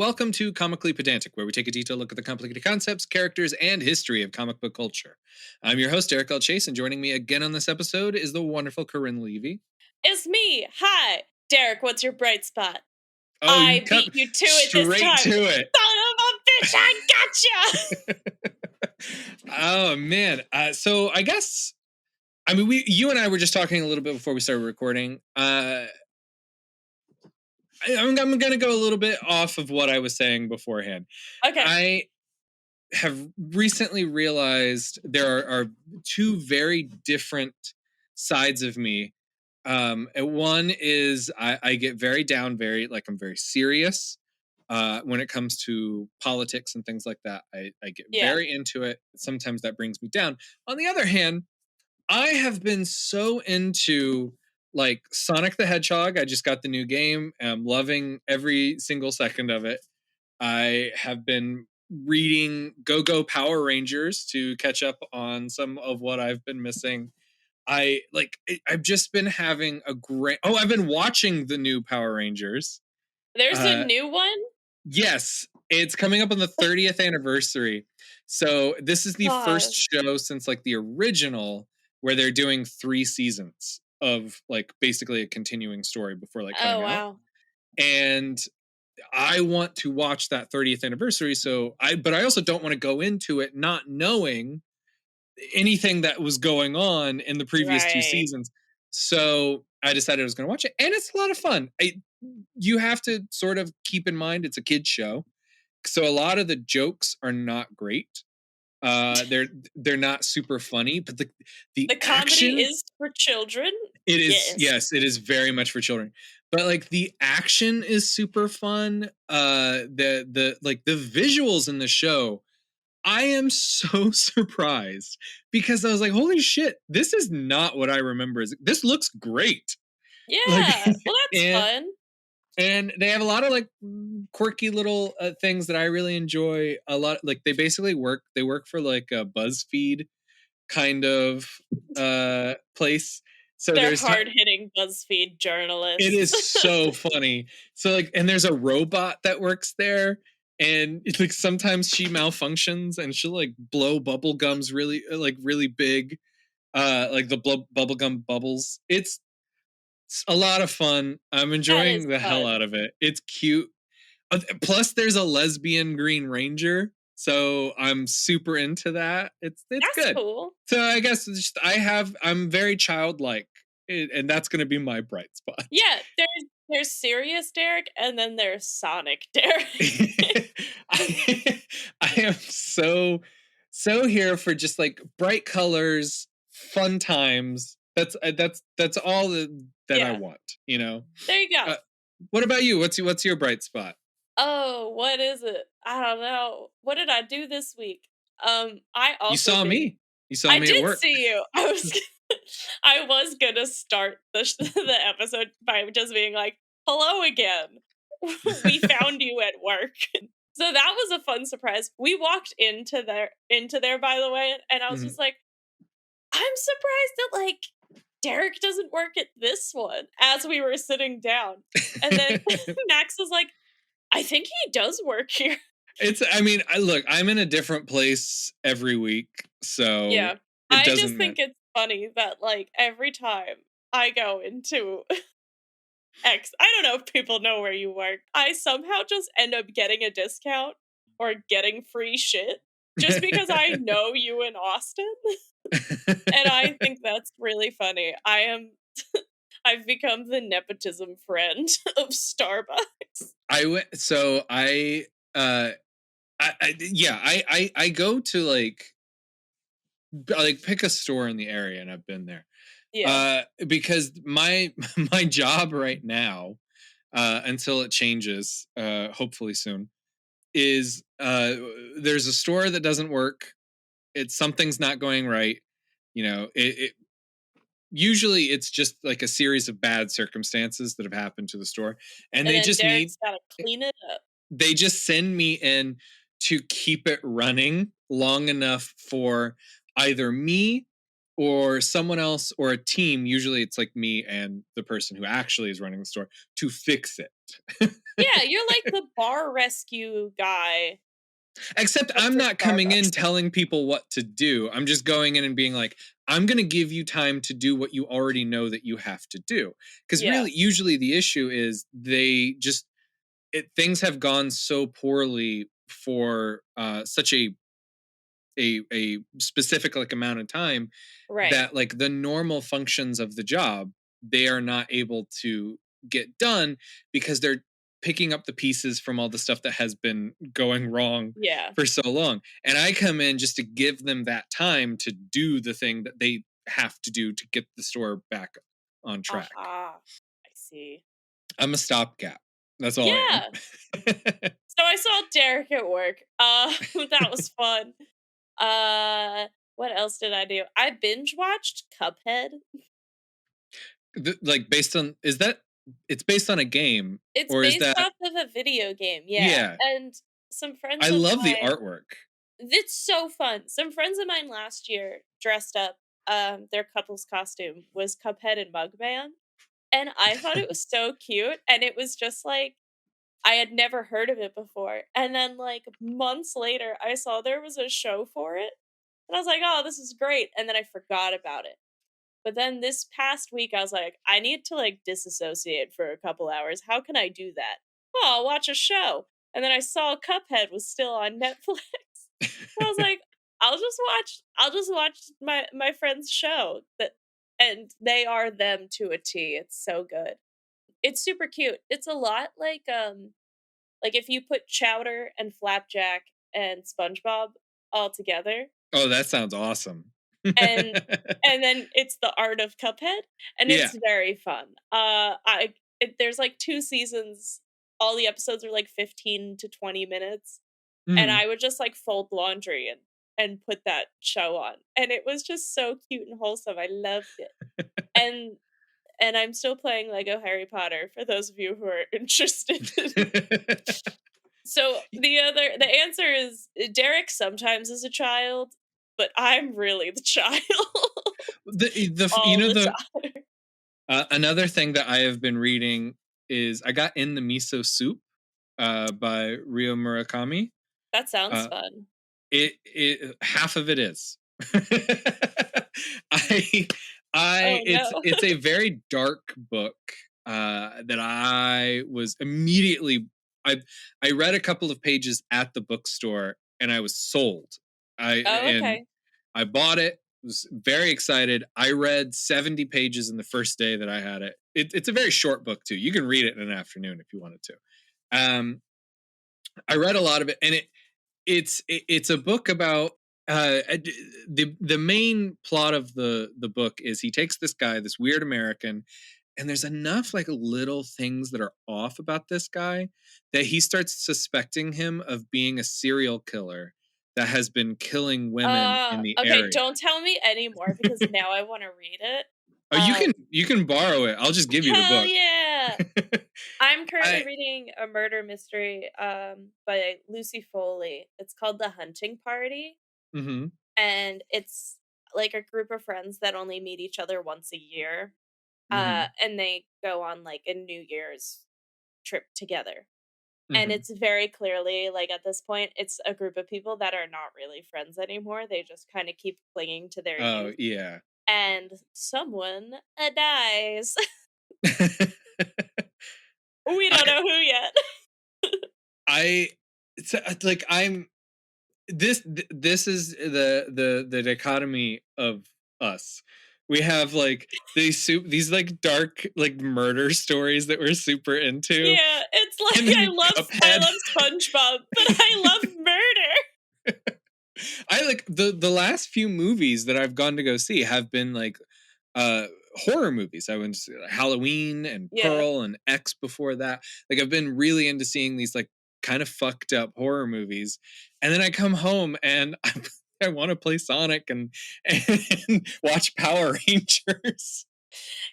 welcome to Comically Pedantic, where we take a detailed look at the complicated concepts, characters, and history of comic book culture. I'm your host, Eric L. Chase, and joining me again on this episode is the wonderful Corinne Levy. It's me. Hi. Derek, what's your bright spot? Oh, you I beat you to it this straight time. to it. Son of a bitch, I gotcha. Oh, man. So I guess, you and I were just talking a little bit before we started recording. I'm going to go a little bit off of what I was saying beforehand. Okay. I have recently realized there are two very different sides of me. And one is I get very down, I'm very serious when it comes to politics and things like that. I get very into it. Sometimes that brings me down. On the other hand, I have been so into like Sonic the Hedgehog. I just got the new game. I'm loving every single second of it. I have been reading Go Power Rangers to catch up on some of what I've been missing. I've just been having a great. Oh, I've been watching the new Power Rangers. There's a new one? Yes, it's coming up on the 30th anniversary. So this is the first show since like the original where they're doing 3 seasons of like basically a continuing story before like coming out. And I want to watch that 30th anniversary. But I also don't want to go into it not knowing anything that was going on in the previous 2 seasons. So I decided I was going to watch it, and it's a lot of fun. You have to sort of keep in mind it's a kid's show, so a lot of the jokes are not great. They're not super funny, but the comedy action is for children. It is, yes, it is very much for children. But like the action is super fun. The visuals in the show, I am so surprised because I was like, holy shit, this is not what I remember. This looks great. Yeah, well, that's fun. And they have a lot of like quirky little things that I really enjoy. A lot, like they basically work for like a BuzzFeed kind of place. So they're hard-hitting BuzzFeed journalists. It is so funny. So like, and there's a robot that works there, and it's like sometimes she malfunctions and she'll like blow bubble gums really big, like the bubblegum bubbles. It's a lot of fun. I'm enjoying the hell out of it. It's cute. Plus, there's a lesbian Green Ranger, so I'm super into that. That's good. Cool. So I guess I'm very childlike, and that's going to be my bright spot. Yeah, there's serious Derek, and then there's Sonic Derek. I am so here for just like bright colors, fun times. That's all that I want, you know. There you go. What about you? What's your bright spot? Oh, what is it? I don't know. What did I do this week? I also You saw me. You saw me at work. I did see you. I was gonna start the episode by just being like, "Hello again. We found you at work." So that was a fun surprise. We walked into there, by the way, and I was just like, I'm surprised that like Derek doesn't work at this one as we were sitting down. And then Max was like, I think he does work here. Look, I'm in a different place every week, so yeah. I just think it's funny that like every time I go into X, I don't know if people know where you work, I somehow just end up getting a discount or getting free shit just because I know you in Austin. And I think that's really funny. I've become the nepotism friend of Starbucks. I go to like pick a store in the area, and I've been there. Yeah. Because my job right now, until it changes, hopefully soon, is there's a store that doesn't work. Something's not going right. You know, usually it's just like a series of bad circumstances that have happened to the store, and they just Derek's gotta clean it up. They just send me in to keep it running long enough for either me or someone else or a team, usually it's like me and the person who actually is running the store, to fix it. Yeah, you're like the bar rescue guy, Except but I'm for not coming in Starbucks. telling people what to do. I'm just going in and being like, I'm going to give you time to do what you already know that you have to do. Because Yeah, really, usually the issue is things have gone so poorly for such a specific like amount of time right. that like the normal functions of the job they are not able to get done because they're picking up the pieces from all the stuff that has been going wrong Yeah. for so long, and I come in just to give them that time to do the thing that they have to do to get the store back on track. Aha. I see. I'm a stopgap, that's all I am. Yeah. So I saw Derek at work. That was fun. What else did I do? I binge watched Cuphead. Like based on is that it's based on a game It's or is based that off of a video game, yeah. yeah. And some I friends of love the mine, artwork. it's so fun. Some friends of mine last year dressed up. Their couple's costume was Cuphead and Mugman, and I thought it was so cute. And it was just like I had never heard of it before. And then like months later, I saw there was a show for it, and I was like, "Oh, this is great!" And then I forgot about it. But then this past week, I was like, I need to like disassociate for a couple hours. How can I do that? Oh, I'll watch a show. And then I saw Cuphead was still on Netflix. I was like, I'll just watch my friend's show that, and they are them to a T. It's so good. It's super cute. It's a lot like if you put Chowder and Flapjack and SpongeBob all together, Oh, that sounds awesome. and then it's the art of Cuphead, and Yeah. it's very fun. There's like 2 seasons. All the episodes are like 15 to 20 minutes, and Mhm. I would just like fold laundry and put that show on, and it was just so cute and wholesome. I loved it. And I'm still playing Lego Harry Potter for those of you who are interested. So the answer is Derek sometimes is a child, but I'm really the child The you all know the the time. another thing that I have been reading is I got In the Miso Soup by Ryo Murakami. That sounds Uh fun. it half of it is. I Oh, no. it's a very dark book that I was immediately I I read a couple of pages at the bookstore and I was sold. Oh, And okay. I bought it, was very excited. I read 70 pages in the first day that I had it. It's a very short book too. You can read it in an afternoon if you wanted to. Um, I read a lot of it, and it's a book about the main plot of the book is he takes this guy, this weird American, and there's enough like little things that are off about this guy that he starts suspecting him of being a serial killer that has been killing women in the Okay, area. don't tell me anymore because now I wanna read it. Oh, you can borrow it. I'll just give you the Hell book. yeah! I'm currently I reading a murder mystery, by Lucy Foley. It's called The Hunting Party, mhm, and it's like a group of friends that only meet each other once a year, mhm, and they go on, like, a New Year's trip together. And mhm. it's very clearly, like, at this point, it's a group of people that are not really friends anymore, they just kinda keep clinging to their Oh, youth, yeah. and someone, dies. We don't I know who yet. I it's like I'm this is the dichotomy of us. We have like these like dark like murder stories that we're super into, Yeah, it's and like then I Cuphead. love SpongeBob, but I love murder. I like the last few movies that I've gone to go see have been like uh horror movies. I went to see, like, Halloween and Yeah. Pearl and X before that. Like I've been really into seeing these like kind of fucked up horror movies. And then I come home and I want to play Sonic and watch Power Rangers.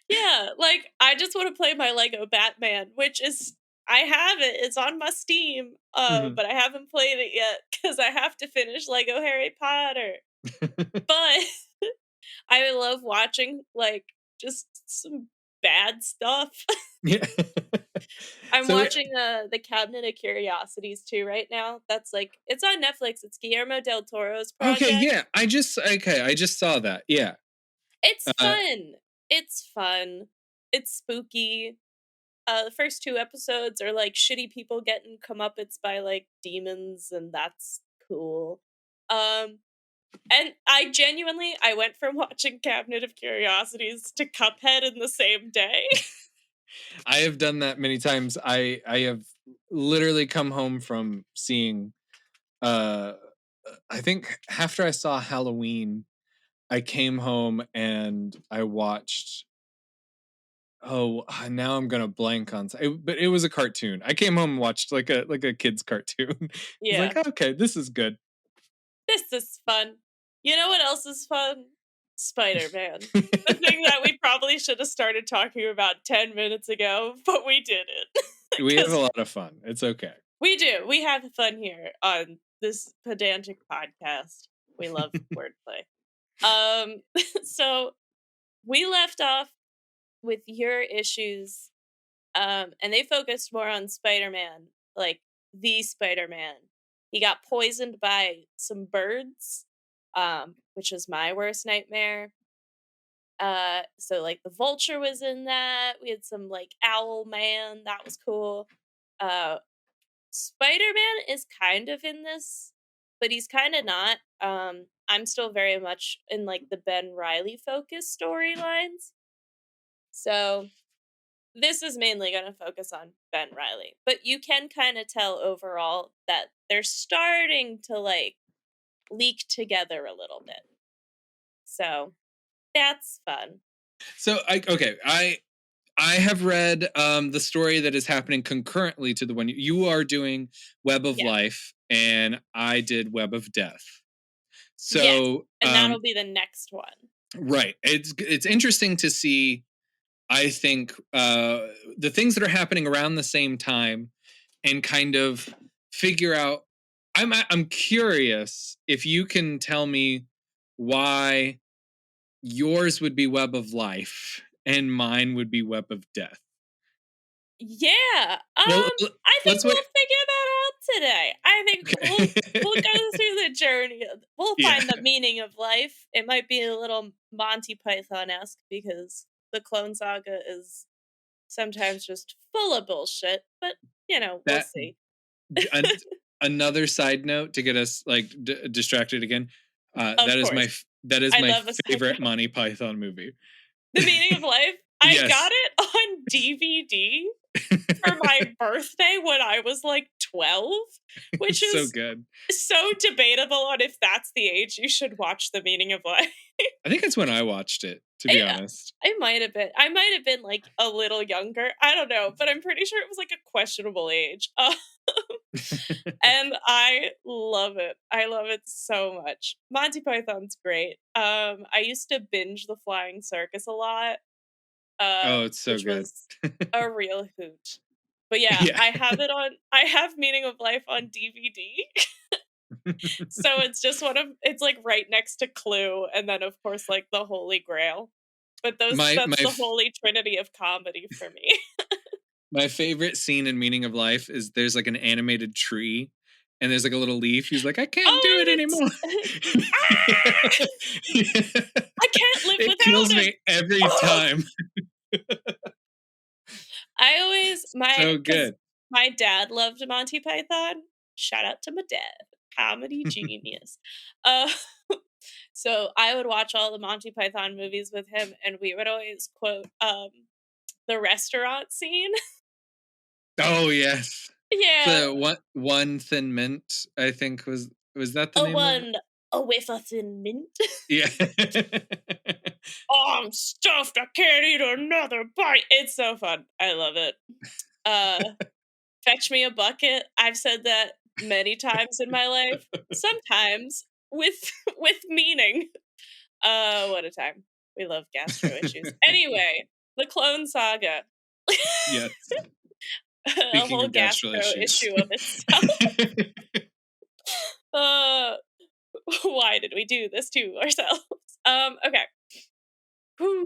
Yeah, like, I just wanna play my Lego Batman, which is I have it, it's on my Steam, Mhm. but I haven't played it yet because I have to finish Lego Harry Potter. But I love watching, like, just some bad stuff. Yeah. I'm So watching, The Cabinet of Curiosities too right now. That's, like it's on Netflix, it's Guillermo del Toro's okay, project. yeah, I just saw that. Yeah. It's Uh, fun. It's fun. It's spooky. The first 2 episodes are, like, shitty people getting comeuppance by, like, demons, and that's cool. Um, and I went from watching Cabinet of Curiosities to Cuphead in the same day. I have done that many times. I have literally come home from seeing uh I think after I saw Halloween, I came home and I watched now I'm gonna blank on but it was a cartoon. I came home and watched like a kid's cartoon. I was Yeah. like, okay, this is good. This is fun. You know what else is fun? Spider-Man. The thing that we probably should have started talking about 10 minutes ago, but we didn't. We have a Because lot of fun. It's okay. we do. We have fun here on this pedantic podcast. We love wordplay. Um, so we left off with your issues, and they focused more on Spider-Man, like the Spider-Man. He got poisoned by some birds, which is my worst nightmare. So like the vulture was in that. We had some like owl man, that was cool. Uh Spider-Man is kind of in this, but he's kind of not. I'm still very much in like the Ben Riley focused storylines. So this is mainly going to focus on Ben Riley, but you can kind of tell overall that they're starting to like leak together a little bit. So that's fun. So I have read the story that is happening concurrently to the one you are doing, Web of Yeah. Life, and I did Web of Death. Yes. So And that'll be the next one. right, it's interesting to see. I think the things that are happening around the same time, and kind of figure out. I'm curious if you can tell me why yours would be Web of Life and mine would be Web of Death. Yeah. Well, I think let's wait. we'll figure that out today. I think we'll Okay. go through the journey. We'll Yeah, find the meaning of life. It might be a little Monty Python-esque because the Clone Saga is sometimes just full of bullshit, but we'll that see. an- another side note to get us like distracted again. Of course. That is I my love a side favorite note. Monty Python movie. The meaning of life. I Yes, got it on DVD for my birthday when I was like 12, which it's so is good. so debatable on if that's the age you should watch The Meaning of Life. I think it's when I watched it, to be Yeah, honest. I might have been. I might have been like a little younger. I don't know, but I'm pretty sure it was like a questionable age. And I love it. I love it so much. Monty Python's great. I used to binge The Flying Circus a lot, Oh, it's so which good. was a real hoot. But yeah, Yeah. I have Meaning of Life on DVD. So it's just it's like right next to Clue and then of course like the Holy Grail. But my that's my the holy trinity of comedy for me. my favorite scene in Meaning of Life is there's like an animated tree and there's like a little leaf. He's like, I can't do Oh, it and it's anymore. ah! I can't live It kills without him. me every Oh, time. I always my So cuz good. my dad loved Monty Python. Shout out to my dad. Comedy genius. Uh so I would watch all the Monty Python movies with him and we would always quote the restaurant scene. Oh yes. Yeah. The one thin mint, I think was that the A name of it? one, a wafer thin mint. Yeah. Oh, I'm stuffed. I can't eat another bite. It's so fun. I love it. Uh, Fetch me a bucket. I've said that many times in my life. Sometimes with with meaning. What a time. We love gastro issues. Anyway, the Clone Saga. Yes. A Speaking whole of gastro gastro issues. issue of itself. Uh, why did we do this to ourselves? Okay. Whew.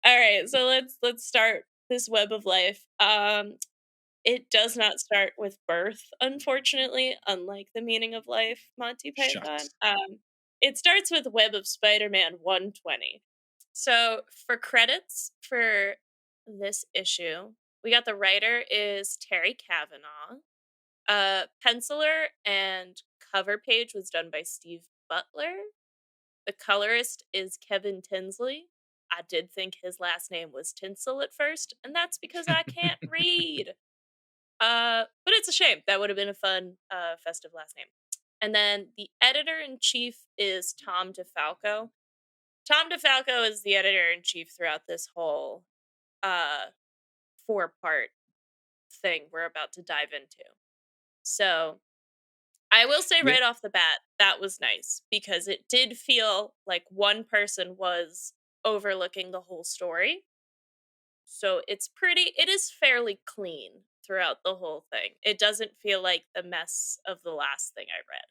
All right, so let's start this web of life. It does not start with birth, unfortunately, unlike the meaning of life, Monty Python. Shucks. It starts with Web of Spider-Man 120. So for credits for this issue, we got the writer is Terry Kavanagh. Penciler and cover page was done by Steve Butler. The colorist is Kevin Tinsley. I did think his last name was Tinsel at first, and that's because I can't read. But it's a shame. That would have been a fun, festive last name. And then the editor in chief is Tom DeFalco. Tom DeFalco is the editor in chief throughout this whole uh, 4-part thing we're about to dive into. So I will say Yeah, right off the bat, that was nice because it did feel like one person was overlooking the whole story. So it is fairly clean throughout the whole thing. It doesn't feel like the mess of the last thing I read,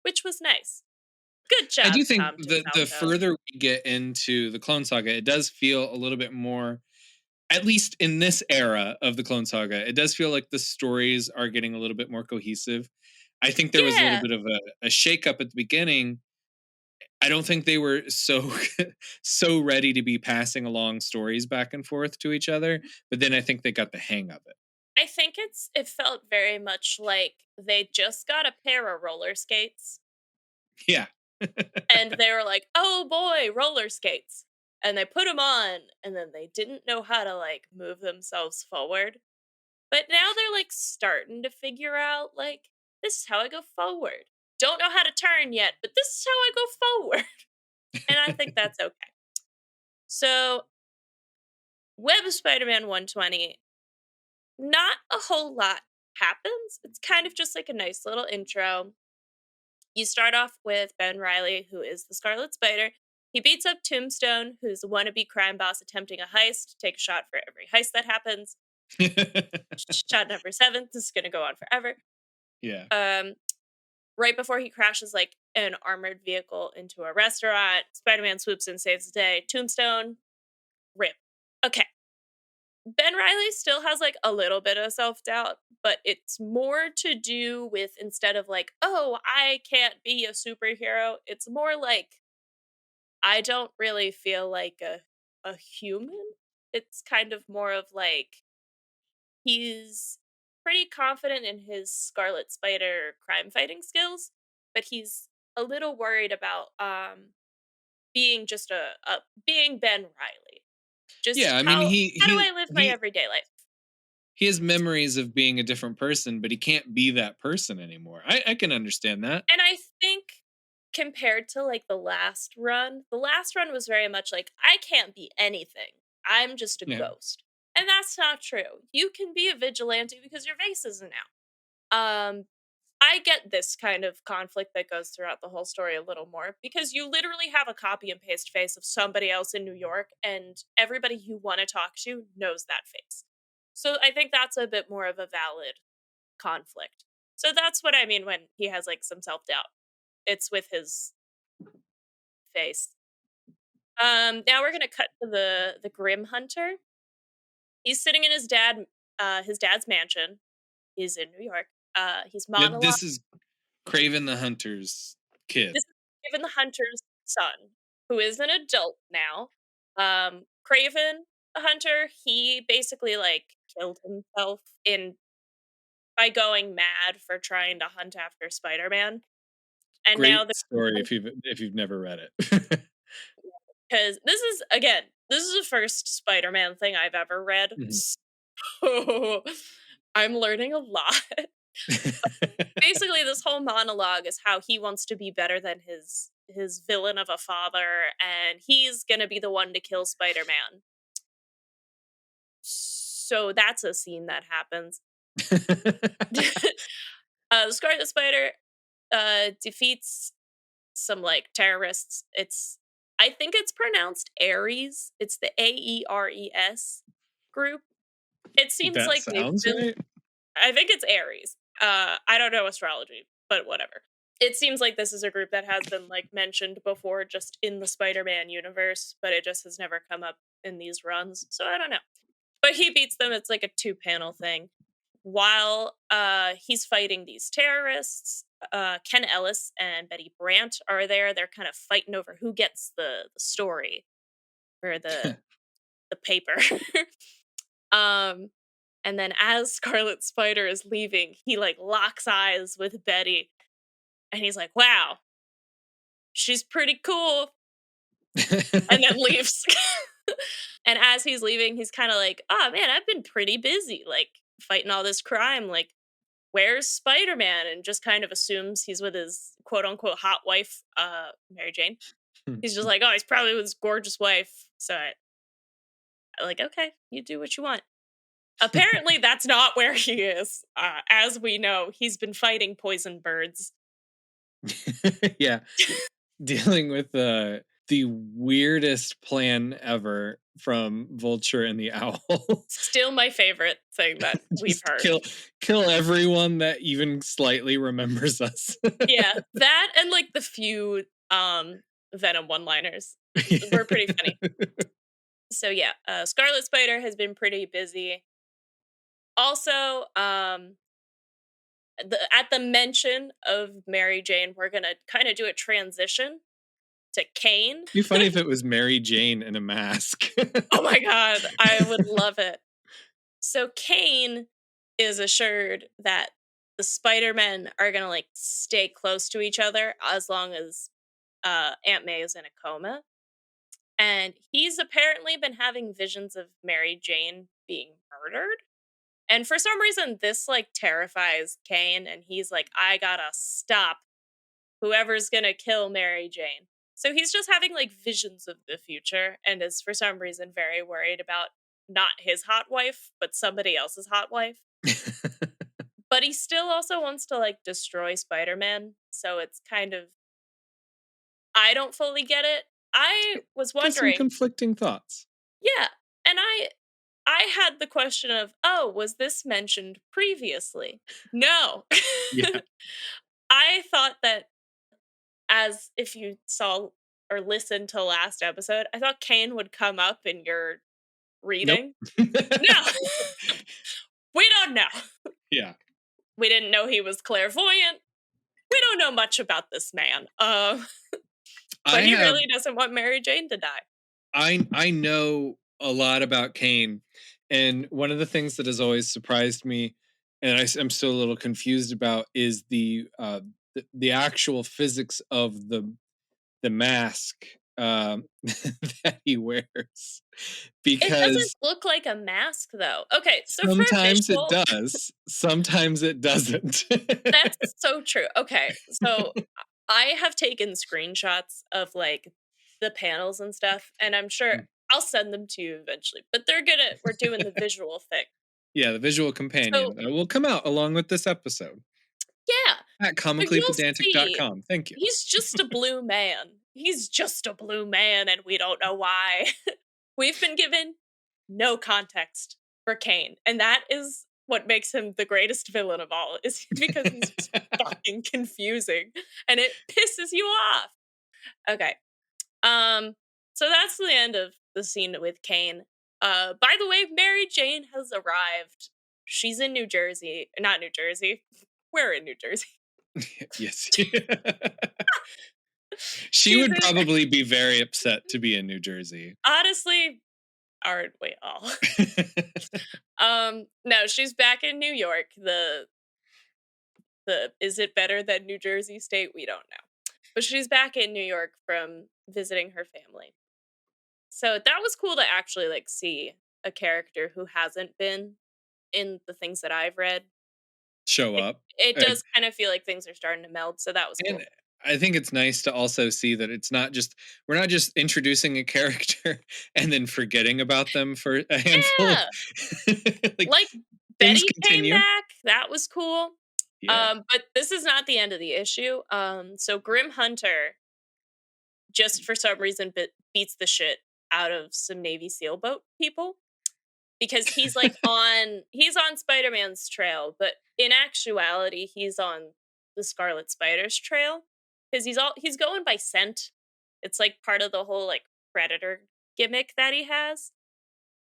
which was nice. Good I job, do think Tom the DeFalco. further we get into the Clone Saga, it does feel a little bit more, at least in this era of the Clone Saga, it does feel like the stories are getting a little bit more cohesive. I think there was a little Yeah, bit of a shakeup at the beginning. I don't think they were so so ready to be passing along stories back and forth to each other, but then I think they got the hang of it. I think it felt very much like they just got a pair of roller skates Yeah. and they were like, "Oh boy, roller skates." And they put them on and then they didn't know how to like move themselves forward. But now they're like starting to figure out like this is how I go forward. Don't know how to turn yet, but this is how I go forward. And I think that's okay. So, Web of Spider-Man 120, not a whole lot happens. It's kind of just like a nice little intro. You start off with Ben Riley, who is the Scarlet Spider. He beats up Tombstone, who's a wannabe crime boss attempting a heist. Take a shot for every heist that happens. Shot number 7. This is going to go on forever. Yeah. Um, right before he crashes like an armored vehicle into a restaurant, Spider-Man swoops in, saves the day. Tombstone, rip. Okay. Ben Riley still has like a little bit of self doubt, but it's more to do with instead of like, oh, I can't be a superhero, it's more like I don't really feel like a human. It's kind of more of like he's pretty confident in his Scarlet Spider crime fighting skills, but he's a little worried about being just a being Ben Riley. Just Yeah, I mean how do I live my everyday life? he has memories of being a different person, but he can't be that person anymore. I can understand that. And I think compared to like the last run was very much like I can't be anything. I'm just a Yeah. ghost. And that's not true. You can be a vigilante because your face isn't out. I get this kind of conflict that goes throughout the whole story a little more because you literally have a copy and paste face of somebody else in New York, and everybody you want to talk to knows that face. So I think that's a bit more of a valid conflict. So that's what I mean when he has like some self doubt. It's with his face. Now we're gonna cut to the Grim Hunter. He's sitting in his dad's mansion. He's in New York. He's monologue. This is Craven the Hunter's kid. This is Craven the Hunter's son, who is an adult now. Craven the Hunter, he basically like killed himself in by going mad for trying to hunt after Spider-Man. And now Great the story if you've never read it. because this is the first Spider-Man thing I've ever read. Mhm. So I'm learning a lot. Basically, this whole monologue is how he wants to be better than his villain of a father, and he's gonna be the one to kill Spider-Man. So that's a scene that happens. The Scarlet Spider defeats some like terrorists. I think it's pronounced Ares. It's the Aeres group. It seems That like they've sounds been right. I think it's Aries. I don't know astrology, but whatever. it seems like this is a group that has been, like, mentioned before just in the Spider-Man universe, but it just has never come up in these runs, so I don't know. But he beats them, it's like a two-panel thing. While, he's fighting these terrorists, Ken Ellis and Betty Brant are there, they're kind of fighting over who gets the story or the paper. Um, and then as Scarlet Spider is leaving, he, like, locks eyes with Betty, and he's like, "Wow, she's pretty cool," and then leaves. And as he's leaving, he's kinda like, "Oh, man, I've been pretty busy, like, fighting all this crime, like, where's Spider-Man?" And just kind of assumes he's with his quote unquote hot wife, Mary Jane. He's just like, "Oh, he's probably with his gorgeous wife." So like, okay, you do what you want. Apparently, that's not where he is. As we know, he's been fighting poison birds. Yeah, dealing with the weirdest plan ever from Vulture and the Owls. Still my favorite thing that we've Just heard. kill everyone that even slightly remembers us. Yeah, that and like the few Venom one-liners were pretty funny. So yeah, Scarlet Spider has been pretty busy. Also, at the mention of Mary Jane, we're gonna kind of do a transition to Kaine. It'd be funny if it was Mary Jane in a mask. Oh my god, I would love it. So Kaine is assured that the Spider-Men are gonna like stay close to each other as long as Aunt May is in a coma. And he's apparently been having visions of Mary Jane being murdered. And for some reason, this like terrifies Kaine, and he's like, I gotta stop whoever's gonna kill Mary Jane. So he's just having like visions of the future and is for some reason very worried about not his hot wife, but somebody else's hot wife. But he still also wants to like destroy Spider-Man. So it's kind of, I don't fully get it. I was Got some wondering, conflicting thoughts. yeah. And I had the question of, oh, was this mentioned previously? No. Yeah. I thought that as if you saw or listened to last episode, I thought Kaine would come up in your Nope. reading. No. We don't know. Yeah. We didn't know he was clairvoyant. We don't know much about this man. I But he have really doesn't want Mary Jane to die. I know a lot about Kaine, and one of the things that has always surprised me, and am still a little confused about, is the actual physics of the mask that he wears, It doesn't because look like a mask though. Okay, so for a sometimes it visual, does, sometimes it doesn't. that's so true. Okay, so I have taken screenshots of like the panels and stuff, and I'm sure I'll send them to you eventually. But we're doing the visual thing. Yeah, the visual So companion will come out along with this episode yeah, at so you'll see comicallypedantic.com. Thank you. he's just a blue man. He's just a blue man, and we don't know why. We've been given no context for Kaine, and that is what makes him the greatest villain of all, is because he's just fucking confusing, and it pisses you off. Okay. So that's the end of the scene with Kaine. By the way, Mary Jane has arrived. She's in New Jersey. Not New Jersey. We're in New Jersey. Yes. She She's would in, probably be very upset to be in New Jersey. honestly, aren't we all? No, she's back in New York. The is it better than New Jersey state? We don't know. But she's back in New York from visiting her family. So that was cool to actually like see a character who hasn't been in the things that I've read. Show It, up. it does kind of feel like things are starting to meld, so that was cool. And I think it's nice to also see that we're not just introducing a character and then forgetting about them for a handful of Yeah, like like things Betty came continue. back. That was cool. Yeah. But this is not the end of the issue. So Grim Hunter just for some reason beats the shit out of some Navy SEAL boat people because he's like he's on Spider-Man's trail, but in actuality he's on the Scarlet Spider's trail because he's going by scent. It's like part of the whole like predator gimmick that he has.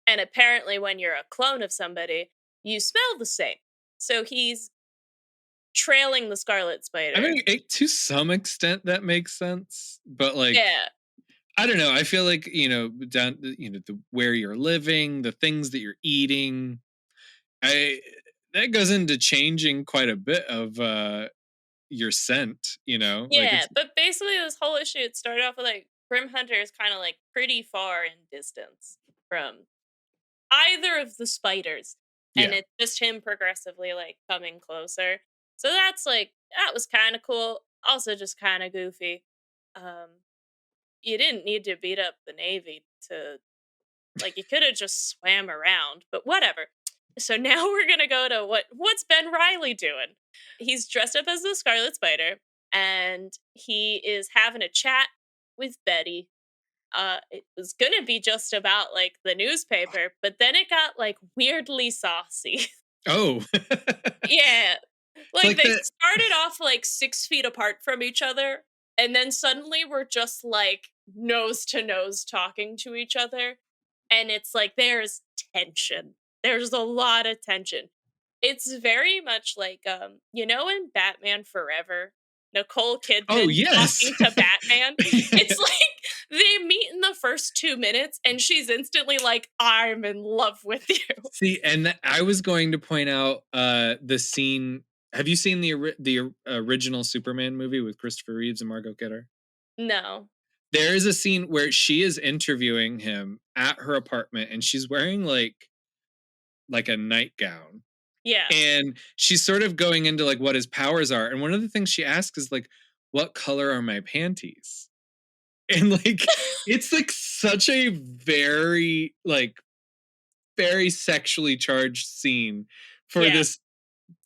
And apparently, when you're a clone of somebody, you smell the same. So he's trailing the Scarlet I Spider. mean, to some extent that makes sense, but like Yeah, I don't know. I feel like down where you're living, the things that you're eating. I That goes into changing quite a bit of your scent. Like yeah. it's But basically, this whole issue it started off with like Grim Hunter is kind of like pretty far in distance from either of the spiders, and yeah. it's just him progressively like coming closer. So that's like that was kind of cool. Also, just kind of goofy. Um, you didn't need to beat up the Navy to like you could have just swam around, but whatever. So now we're gonna go to what's Ben Riley doing? He's dressed up as the Scarlet Spider, and he is having a chat with Betty. It was gonna be just about like the newspaper, but then it got like weirdly saucy. Oh, Yeah. it's Like like they that. started off like 6 feet apart from each other, and then suddenly we're just like nose to nose talking to each other. And it's like there's tension. There's a lot of tension. It's very much like in Batman Forever, Nicole Oh Kidman yes. talking to Batman. It's like they meet in the first 2 minutes and she's instantly like, I'm in love with you. See, and I was going to point out the scene. Have you seen the original Superman movie with Christopher Reeves and Margot Kidder? No. There is a scene where she is interviewing him at her apartment, and she's wearing like a nightgown, Yeah. and she's sort of going into like what his powers are. And one of the things she asks is like, "What color are my panties?" And like, it's like such a very sexually charged scene for Yeah. this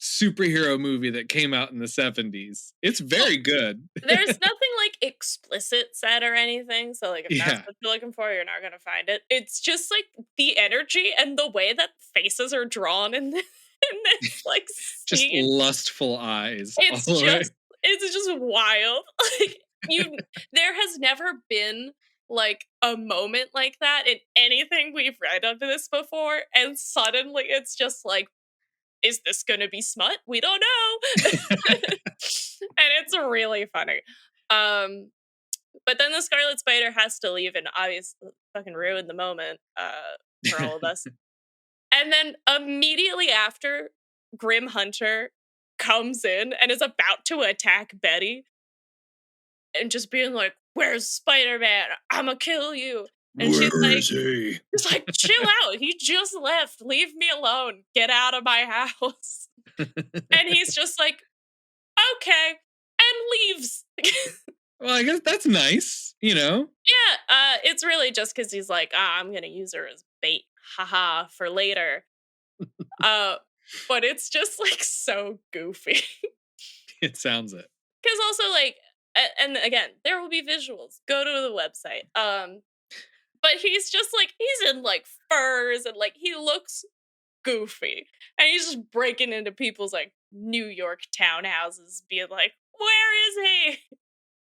superhero movie that came out in the 70s. It's So very good. there's nothing like explicit said or anything. So like if that's Yeah. what you're looking for, you're not gonna find it. It's just like the energy and the way that faces are drawn in this like Just scene. lustful eyes all It's the way. just it's just wild. Like you there has never been like a moment like that in anything we've read of this before. And suddenly it's just like, is this gonna be smut? We don't know. And it's really funny. Um, but then the Scarlet Spider has to leave and obviously fucking ruin the moment for all of us. And then immediately after, Grim Hunter comes in and is about to attack Betty and just being like, "Where's Spider-Man? I'ma kill you." And she's Where like, is he? just like, chill out. He just left. Leave me alone. Get out of my house. And he's just like, okay, and leaves. Well, I guess that's nice, Yeah, it's really just because he's like, I'm gonna use her as bait, haha, for later. Uh, but it's just like so goofy. It sounds it. Because also like, and again, there will be visuals. Go to the website. But he's just like he's in like furs and like he looks goofy, and he's just breaking into people's like New York townhouses, being like, "Where is he?"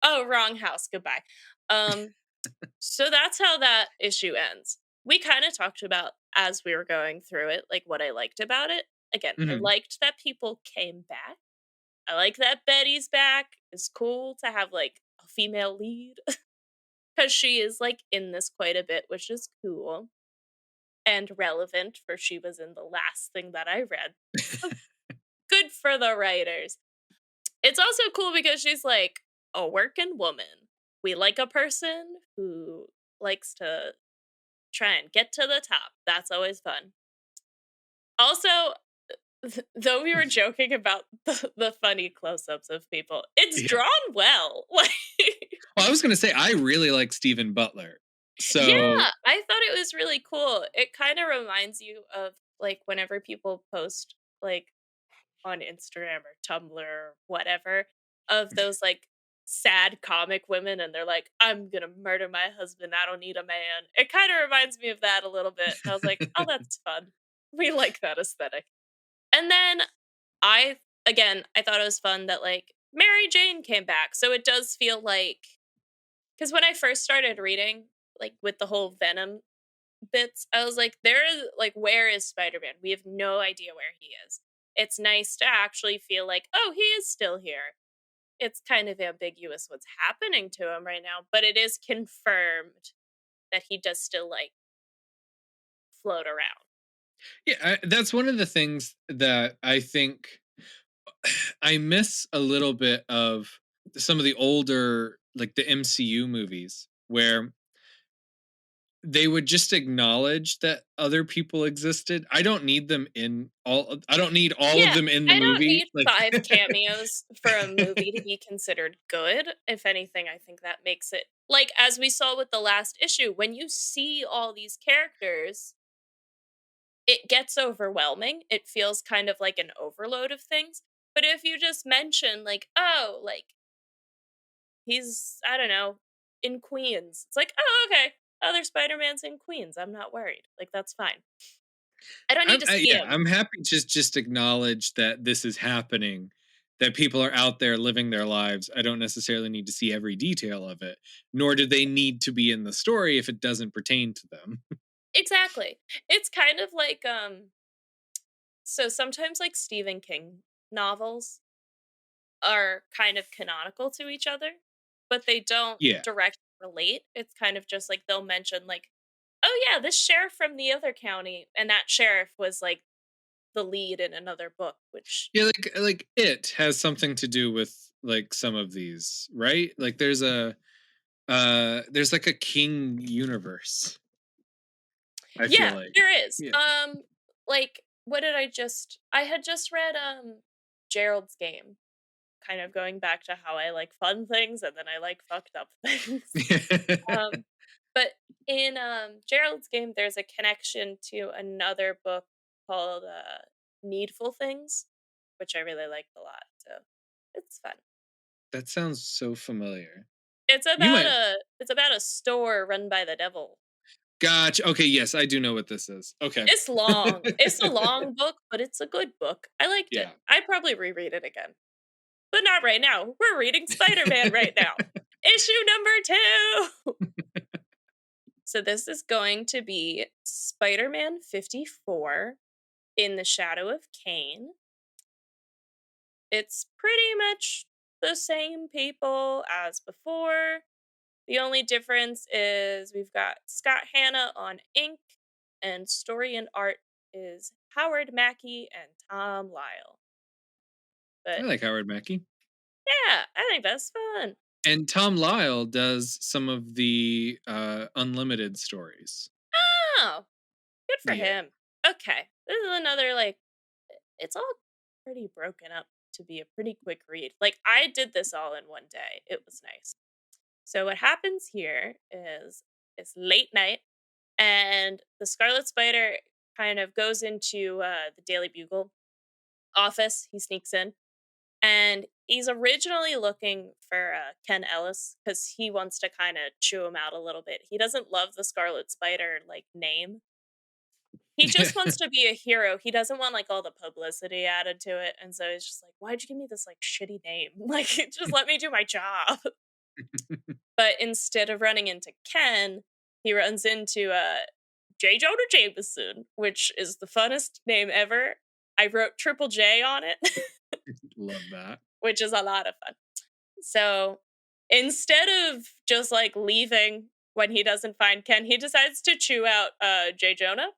Oh, wrong house. Goodbye. Um, so that's how that issue ends. We kind of talked about as we were going through it, like what I liked about it. Again, I Mhm. liked that people came back. I like that Betty's back. It's cool to have like a female lead because she is like in this quite a bit, which is cool and relevant for she was in the last thing that I read. So good for the writers. It's also cool because she's like a working woman. We like a person who likes to try and get to the top. That's always fun. Also, though we were joking about the funny close-ups of people, it's Yeah. drawn well. Like Well, I was gonna say I really like Steven Butler. So yeah, I thought it was really cool. It kind of reminds you of like whenever people post like on Instagram or Tumblr or whatever of those like sad comic women and they're like, I'm gonna murder my husband. I don't need a man. It kind of reminds me of that a little bit. And I was like, oh, that's fun. We like that aesthetic. And then I, again, I thought it was fun that like Mary Jane came back, so it does feel like, because when I first started reading, like with the whole Venom bits, I was like, there is like, where is Spider-Man? We have no idea where he is. It's nice to actually feel like, oh, he is still here. It's kind of ambiguous what's happening to him right now, but it is confirmed that he does still like float around. Yeah, that's one of the things that I think I miss a little bit of some of the older, like the MCU movies, where they would just acknowledge that other people existed. I don't need them in all. I don't need all of Yeah, them in the I don't movie. need Like, 5 cameos for a movie to be considered good. If anything, I think that makes it like, as we saw with the last issue, when you see all these characters, it gets overwhelming. It feels kind of like an overload of things. But if you just mention like, "Oh, like, he's, I don't know, in Queens." It's like, "Oh, okay. Other Spider-Man's in Queens. I'm not worried. Like, that's fine. I don't need to see yeah, him." I'm happy to just acknowledge that this is happening, that people are out there living their lives. I don't necessarily need to see every detail of it, nor do they need to be in the story if it doesn't pertain to them. Exactly. It's kind of like, so sometimes, like, Stephen King novels are kind of canonical to each other, but they don't Yeah. directly relate. It's kind of just like they'll mention, like, "Oh, yeah, this sheriff from the other county," and that sheriff was, like, the lead in another book, which Yeah, like it has something to do with like some of these, right? Like there's like a king universe, I feel yeah, like. there is. Yeah. Like, what did I had just read, Gerald's Game, kind of going back to how I like fun things and then I like fucked up things. Um, but in, Gerald's Game, there's a connection to another book called, Needful Things, which I really liked a lot, so it's fun. That sounds so familiar. It's You about might a store run by the devil. gotcha. Okay, yes, I do know what this is. Okay. It's long. It's a long book, but it's a good book. I liked it. Yeah. I'd probably reread it again, but not right now. We're reading Spider-Man right now. Issue number 2! So this is going to be Spider-Man 54, In the Shadow of Kaine. It's pretty much the same people as before. The only difference is we've got Scott Hanna on ink, and story and art is Howard Mackey and Tom Lyle. I But like Howard Mackey. yeah, I think that's fun. And Tom Lyle does some of the unlimited stories. Oh, good for Yeah. him. Okay, this is another like, it's all pretty broken up to be a pretty quick read. Like, I did this all in one day. It was nice. So what happens here is it's late night, and the Scarlet Spider kind of goes into the Daily Bugle office. He sneaks in, and he's originally looking for Ken Ellis because he wants to kind of chew him out a little bit. He doesn't love the Scarlet Spider like name. He just wants to be a hero. He doesn't want like all the publicity added to it, and so he's just like, "Why'd you give me this like shitty name? Like, just let me do my job." But instead of running into Ken, he runs into J. Jonah Jameson, which is the funnest name ever. I wrote Triple J on it, Love that. which is a lot of fun. So instead of just like leaving when he doesn't find Ken, he decides to chew out J. Jonah.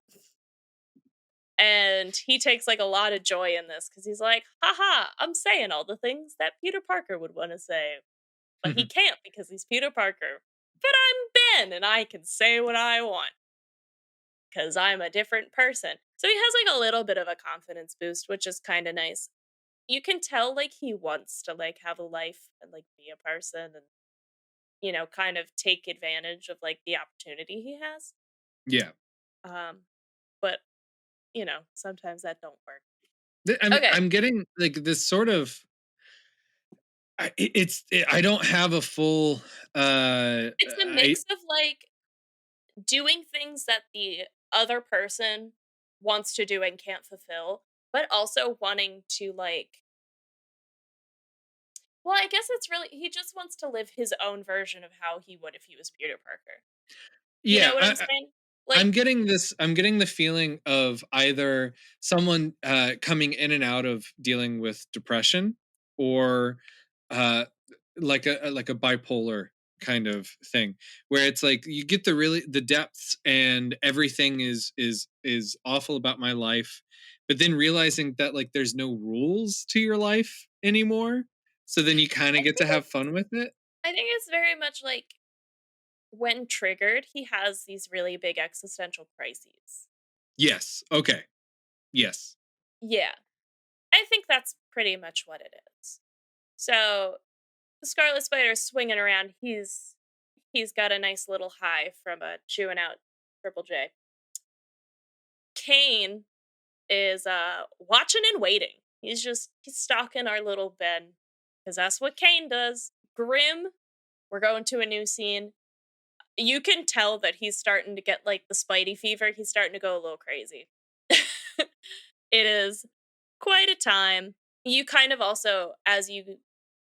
And he takes like a lot of joy in this because he's like, haha, I'm saying all the things that Peter Parker would want to say. But he can't because he's Peter Parker. But I'm Ben and I can say what I want because I'm a different person. So he has like a little bit of a confidence boost, which is kind of nice. You can tell like he wants to like have a life and like be a person and, kind of take advantage of like the opportunity he has. Yeah. Um but sometimes that don't work. I'm Okay. I'm getting like this sort of I don't have a full It's a I mix of like doing things that the other person wants to do and can't fulfill, but also wanting to like, Well, I guess it's really he just wants to live his own version of how he would if he was Peter Parker. You know Yeah, what I'm saying? Like, I'm getting the feeling of either someone coming in and out of dealing with depression, or uh like a bipolar kind of thing, where it's like you get the depths and everything is awful about my life, but then realizing that like there's no rules to your life anymore, so then you kind I of get to think have it's fun with it. I think it's very much like when triggered, he has these really big existential crises. Yes, okay, yes. Yeah, I think that's pretty much what it is. So the Scarlet Spider's swinging around. He's got a nice little high from chewing out Triple J. Kaine is watching and waiting. He's stalking our little Ben because that's what Kaine does. Grim, we're going to a new scene. You can tell that he's starting to get like the Spidey fever. He's starting to go a little crazy. It is quite a time. You kind of also, as you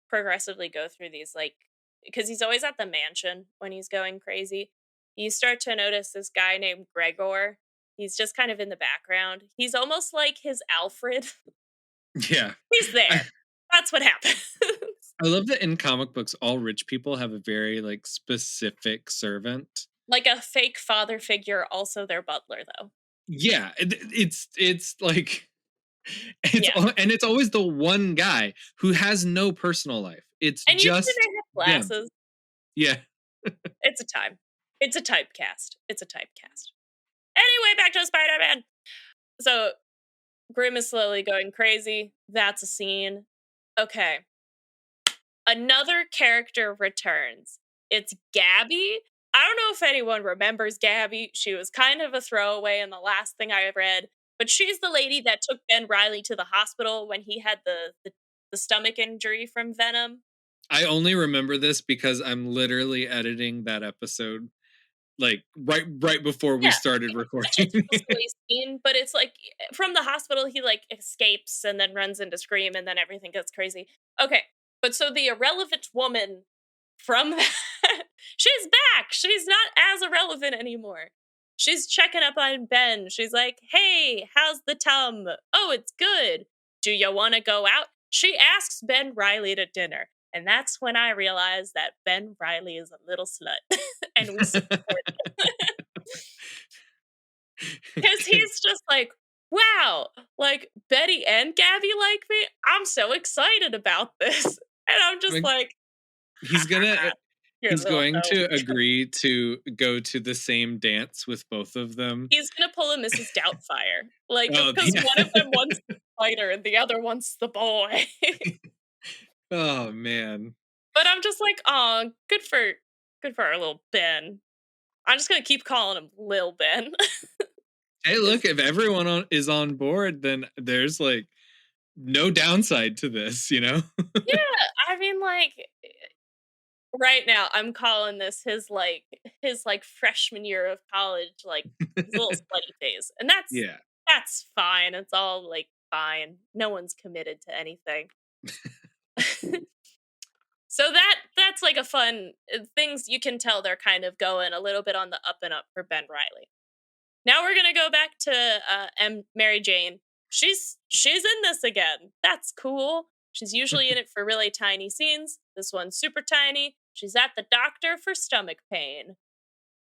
progressively go through these, like, because he's always at the mansion when he's going crazy, you start to notice this guy named Gregor. He's just kind of in the background. He's almost like his Alfred. Yeah. He's I, there. That's what happens. I love that in comic books all rich people have a very like specific servant. Like a fake father figure, also their butler, though. Yeah, it's like Yeah. and it's always the one guy who has no personal life. It's And usually just they have them. glasses. Yeah. It's a time. It's a typecast. It's a typecast. Anyway, back to Spider-Man. So Grim is slowly going crazy. That's a scene. Okay. Another character returns. It's Gabby. I don't know if anyone remembers Gabby. She was kind of a throwaway in the last thing I read, but she's the lady that took Ben Riley to the hospital when he had the stomach injury from Venom. I only remember this because I'm literally editing that episode like right before we Yeah, started it's such a recording. silly scene, but it's like from the hospital, he like escapes and then runs into Scream, and then everything gets crazy. Okay, but so the irrelevant woman from that, she's back. She's not as irrelevant anymore. She's checking up on Ben. She's like, "Hey, how's the tum? Oh, it's good. Do you want to go out?" She asks Ben Riley to dinner, and that's when I realized that Ben Riley is a little slut, and we support. Because he's just like, wow, like Betty and Gabby like me. I'm so excited about this. And I'm just Like, like, ha he's ha gonna ha, you're a he's little going hoe. to agree to go to the same dance with both of them. He's gonna pull a Mrs. Doubtfire. Like, Oh, because yeah. one of them wants the spider and the other wants the boy. Oh, man. But I'm just like, oh, good for our little Ben. I'm just gonna keep calling him Lil Ben. Hey, look, if everyone is on board, then there's like no downside to this, you know? Yeah, I mean, like, right now, I'm calling this his freshman year of college, like his little slutty phase, and Yeah. that's fine. It's all like fine. No one's committed to anything. So that's like a fun things you can tell they're kind of going a little bit on the up and up for Ben Riley. Now we're gonna go back to Mary Jane. She's in this again. That's cool. She's usually in it for really tiny scenes. This one's super tiny. She's at the doctor for stomach pain.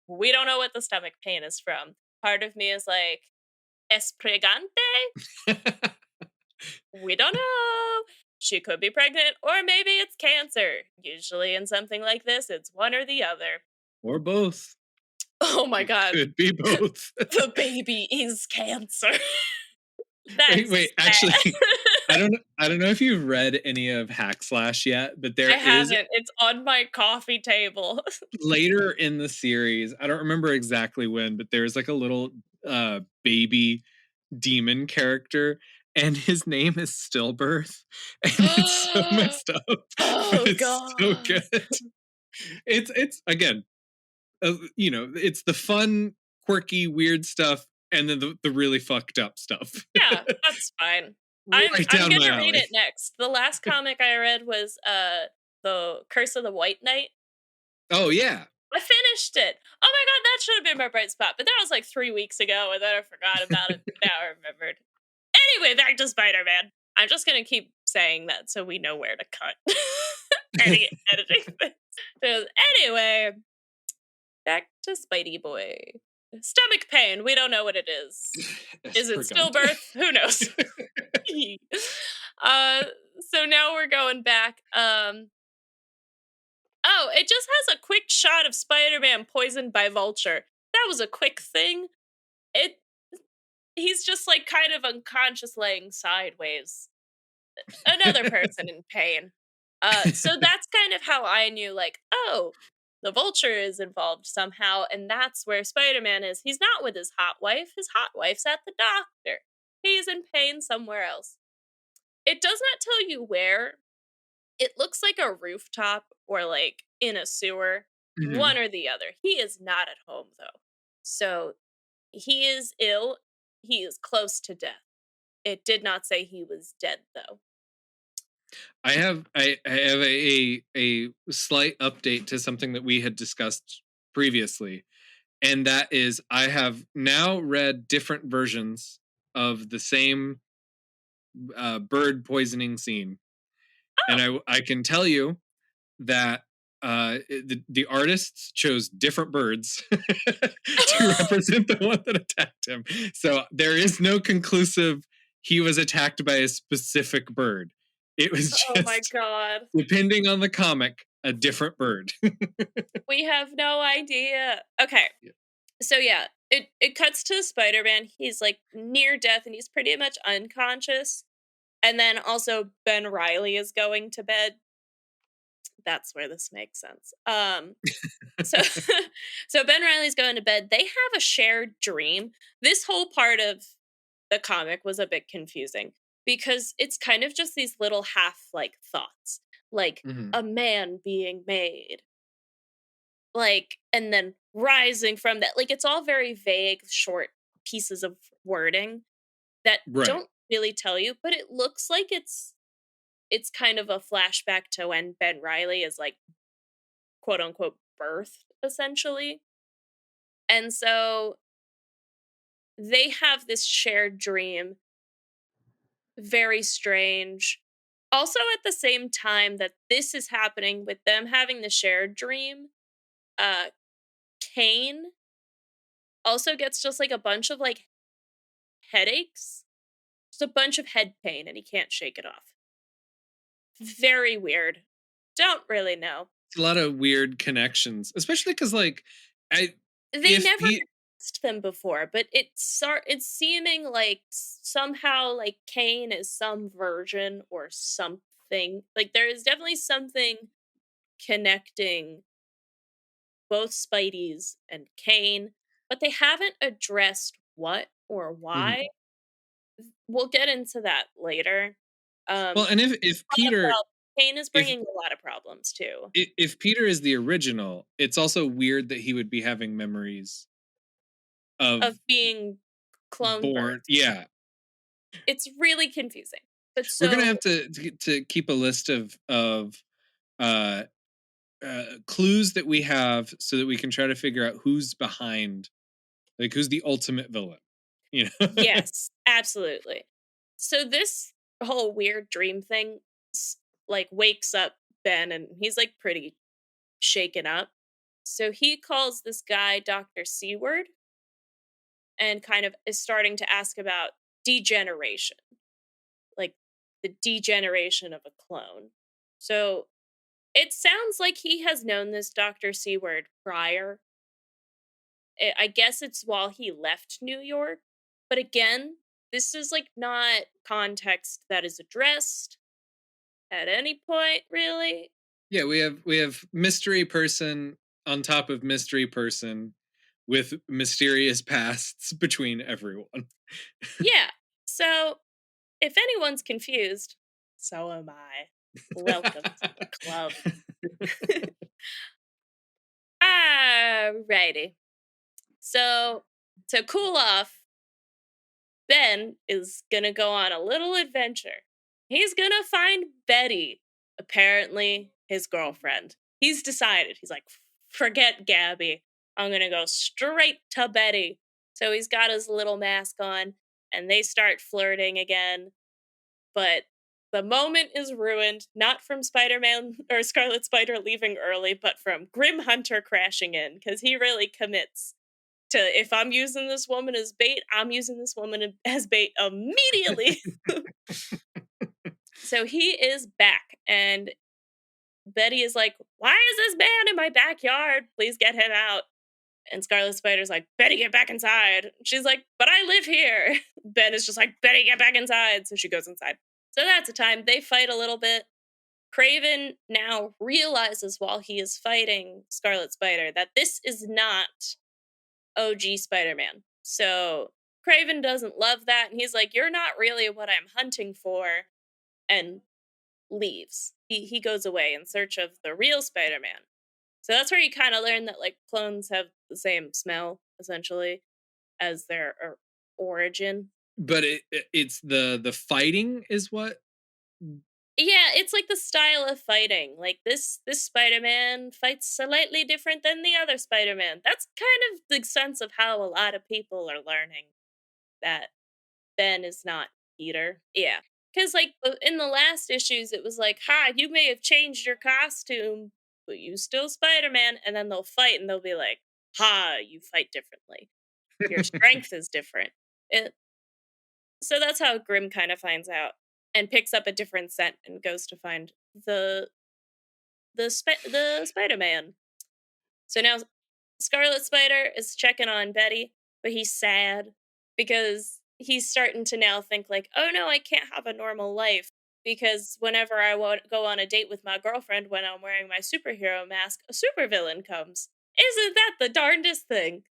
We don't know what the stomach pain is from. Part of me is like, Espregante? We don't know. She could be pregnant, or maybe it's cancer. Usually in something like this, it's one or the other. Or both. Oh my It god, could be both. the baby is cancer. Wait, That's actually, sad. I don't know if you've read any of Hack Slash yet, but there I is haven't. It's on my coffee table. later in the series, I don't remember exactly when, but there's like a little baby demon character, and his name is Stillbirth. And it's so messed up, but Oh it's so god. good. It's again, it's the fun, quirky, weird stuff, and then the really fucked up stuff. Yeah, that's fine. right I'm down my gonna read alley. it next. The last comic I read was the Curse of the White Knight. Oh yeah. I finished it. Oh my god, that should have been my bright spot, but that was like 3 weeks ago, and then I forgot about it. Now I remembered. Anyway, back to Spider-Man. I'm just gonna keep saying that so we know where to cut any editing things. So anyway, back to Spidey Boy. Stomach pain. We don't know what it is. Is it Forgot. stillbirth? Who knows? uh, so now we're going back. Oh, it just has a quick shot of Spider-Man poisoned by Vulture. That was a quick thing. It He's just like kind of unconscious laying sideways. Another person in pain. So that's kind of how I knew, like, oh, the Vulture is involved somehow, and that's where Spider-Man is. He's not with his hot wife. His hot wife's at the doctor. He's in pain somewhere else. It does not tell you where. It looks like a rooftop or like in a sewer, Mhm. one or the other. He is not at home though. So he is ill. He is close to death. It did not say he was dead though. I have a slight update to something that we had discussed previously, and that is I have now read different versions of the same bird poisoning scene, and Oh, I can tell you that the artists chose different birds to represent the one that attacked him. So there is no conclusive he was attacked by a specific bird. It was oh my just, god. depending on the comic, a different bird. We have no idea. Okay. So yeah, it cuts to Spider-Man. He's like near death and he's pretty much unconscious. And then also Ben Riley is going to bed. That's where this makes sense. So so Ben Riley's going to bed. They have a shared dream. This whole part of the comic was a bit confusing because it's kind of just these little half like thoughts. Like Mhm. a man being made, like, and then rising from that. Like it's all very vague, short pieces of wording that Right. don't really tell you, but it looks like it's kind of a flashback to when Ben Riley is like quote unquote birthed essentially. And so they have this shared dream, very strange. Also, at the same time that this is happening with them having the shared dream, uh, Kaine also gets just like a bunch of like headaches, just a bunch of head pain, and he can't shake it off. Very weird. Don't really know. It's a lot of weird connections, especially because like I They if never Pete asked them before, but it's seeming like somehow like Kane is some version or something. Like there is definitely something connecting both Spideys and Kane, but they haven't addressed what or why. Mhm. We'll get into that later. Well, and if A lot of Peter Kane is if bringing a lot of problems too if Peter is the original, it's also weird that he would be having memories of of being clone born. birth. Yeah, It's really confusing. But we're gonna so have to keep a list of uh, clues that we have so that we can try to figure out who's behind, like who's the ultimate villain. You know. yes, absolutely. So this whole weird dream thing like wakes up Ben and he's like pretty shaken up. So he calls this guy Dr. Seward and kind of is starting to ask about degeneration, like the degeneration of a clone. So it sounds like he has known this Dr. Seward prior. I guess it's while he left New York. But again, this is like not context that is addressed at any point, really. Yeah, we have mystery person on top of mystery person with mysterious pasts between everyone. Yeah. So if anyone's confused, so am I. Welcome to the club. Alrighty. So to cool off, Ben is gonna go on a little adventure. He's gonna find Betty, apparently his girlfriend. He's decided. He's like, forget Gabby. I'm gonna go straight to Betty. So he's got his little mask on, and they start flirting again. But the moment is ruined, not from Spider Man or Scarlet Spider leaving early, but from Grim Hunter crashing in, because he really commits to, if I'm using this woman as bait, I'm using this woman as bait immediately. So he is back, and Betty is like, "Why is this man in my backyard? Please get him out." And Scarlet Spider's like, "Betty, get back inside." She's like, "But I live here." Ben is just like, "Betty, get back inside." So she goes inside. So that's a time they fight a little bit. Craven now realizes while he is fighting Scarlet Spider that this is not OG Spider Man. So Craven doesn't love that. And he's like, "You're not really what I'm hunting for," and leaves. He goes away in search of the real Spider Man. So that's where you kind of learn that like clones have the same smell essentially as their origin. But it's the fighting is what. Yeah, it's like the style of fighting. Like this Spider-Man fights slightly different than the other Spider-Man. That's kind of the sense of how a lot of people are learning that Ben is not Peter. Yeah. Cuz like in the last issues it was like, "Ha, you may have changed your costume, but you still Spider-Man." And then they'll fight and they'll be like, "Ha, you fight differently. Your strength is different." It, so that's how Grim kind of finds out and picks up a different scent and goes to find the the Spider-Man. So now Scarlet Spider is checking on Betty, but he's sad because he's starting to now think like, "Oh no, I can't have a normal life because whenever I go on a date with my girlfriend when I'm wearing my superhero mask, a supervillain comes. Isn't that the darndest thing?"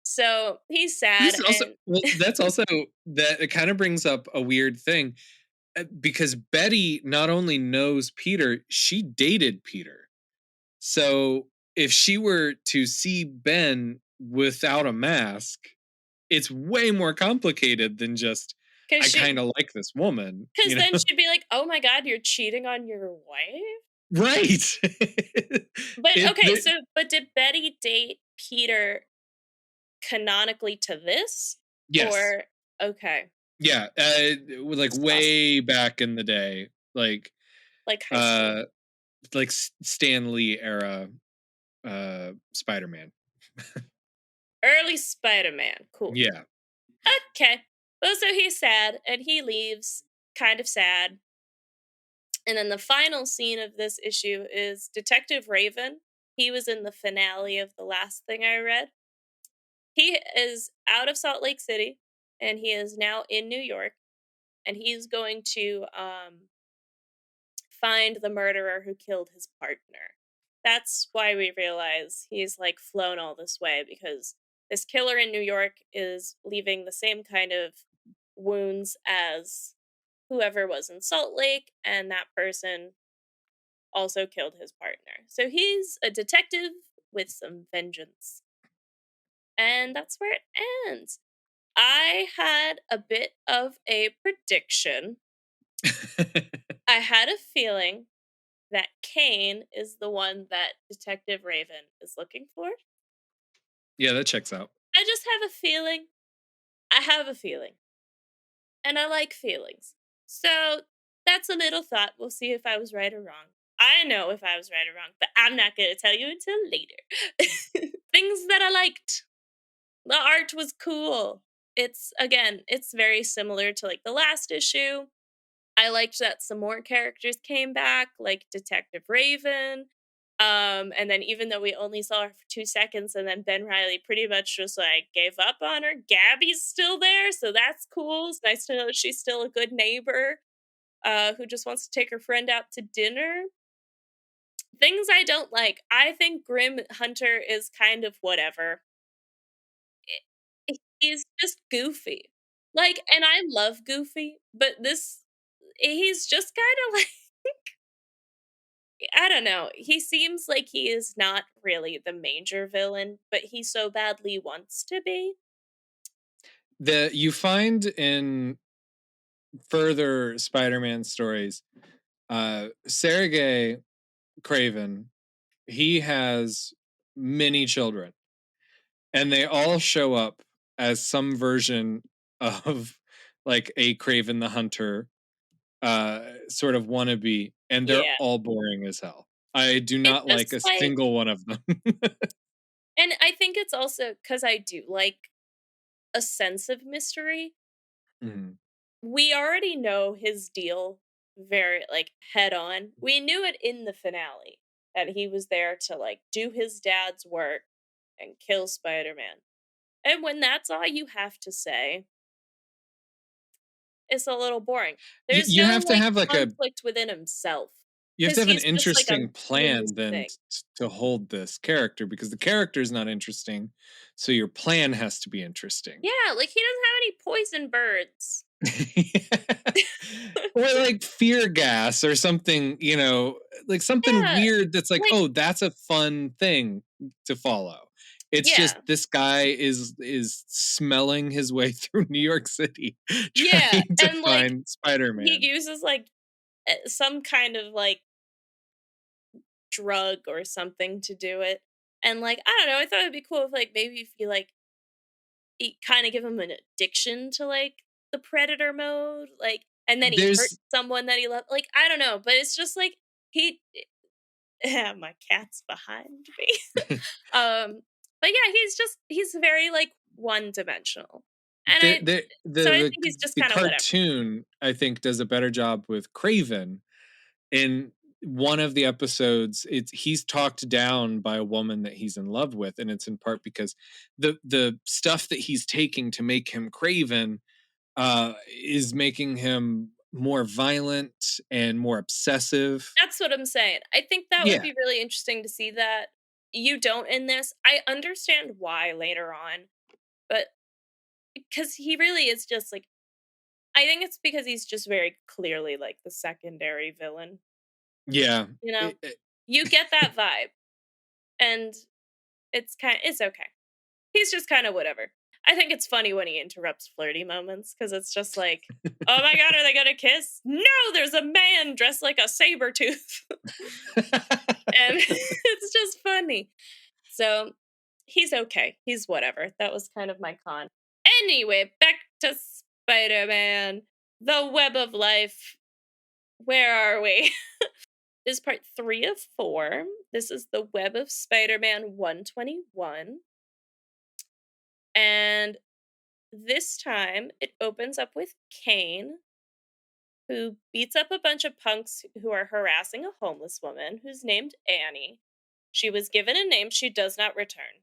So he's This sad is also and well, that's also that it kind of brings up a weird thing because Betty not only knows Peter, she dated Peter. So if she were to see Ben without a mask, it's way more complicated than just because I kind she of like this woman, because you then know? she'd be like, "Oh my god, you're cheating on your wife?" Right. But it, okay, the, so but did Betty date Peter canonically to this? yes. Or okay, Yeah, like sus way back in the day, like high school. uh Stan Lee era Spider-Man. Early Spider-Man. Cool. Yeah. Okay. Well, so he's sad and he leaves, kind of sad. And then the final scene of this issue is Detective Raven. He was in the finale of the last thing I read. He is out of Salt Lake City and he is now in New York and he's going to find the murderer who killed his partner. That's why we realize he's like flown all this way because this killer in New York is leaving the same kind of wounds as whoever was in Salt Lake, and that person also killed his partner. So he's a detective with some vengeance. And that's where it ends. I had a bit of a prediction. I had a feeling that Kaine is the one that Detective Raven is looking for. Yeah, that checks out. I just have a feeling. I have a feeling. And I like feelings. So that's a little thought. We'll see if I was right or wrong. I know if I was right or wrong, but I'm not going to tell you until later. Things that I liked. The art was cool. It's, again, it's very similar to like the last issue. I liked that some more characters came back, like Detective Raven. And then even though we only saw her for 2 seconds, and then Ben Riley pretty much just like gave up on her, Gabby's still there, so that's cool. It's nice to know that she's still a good neighbor who just wants to take her friend out to dinner. Things I don't like. I think Grim Hunter is kind of whatever. He's just goofy. Like, and I love Goofy, but this he's just kind of like I don't know. He seems like he is not really the major villain, but he so badly wants to be. The you find in further Spider-Man stories, Sergey Craven, he has many children, and they all show up as some version of like a Craven the Hunter sort of wannabe, and they're Yeah. all boring as hell. I do It's not like just a like, single one of them. and I think it's also because I do like a sense of mystery. Mhm. We already know his deal very, like, head on. We knew it in the finale that he was there to, like, do his dad's work and kill Spider-Man. And when that's all you have to say, it's a little boring. There's You no, have to like, have like a conflict within himself you have to because have an he's just, like, interesting doing his plan then thing. to hold this character, because the character is not interesting, so your plan has to be interesting. Yeah, like, he doesn't have any poison birds. Or like fear gas or something, like something Yeah, weird that's like, like, oh, that's a fun thing to follow. It's just yeah, this guy is smelling his way through New York City yeah, trying to and, like, find he Spider-Man. uses, like, some kind of, like, drug or something to do it. And, like, I don't know, I thought it'd be cool if, like, maybe if you, like, kinda give him an addiction to, like, the predator mode, like, and then he hurt There's someone that he loved, like, I don't know, but it's just, like, he my cat's behind me. Um, but yeah, he's very, like, one-dimensional. And the I the so I the think he's just the kinda whatever. cartoon, I think, does a better job with Craven. In one of the episodes, it's he's talked down by a woman that he's in love with, and it's in part because the stuff that he's taking to make him Craven is making him more violent and more obsessive. That's what I'm saying. I think that would Yeah, be really interesting to see that. You don't in this. I understand why later on, but because he really is just like, I think it's because he's just very clearly like the secondary villain, yeah. you know? It- You get that vibe, and it's okay. He's just kind of whatever. I think it's funny when he interrupts flirty moments because it's just like, oh my god, are they gonna kiss? No, there's a man dressed like a saber tooth. And it's just funny. So he's okay. He's whatever. That was kind of my con. Anyway, back to Spider Man, the web of life. Where are we? This is part 3 of 4. This is the web of Spider Man 121. And this time it opens up with Kaine, who beats up a bunch of punks who are harassing a homeless woman who's named Annie. She was given a name she does not return,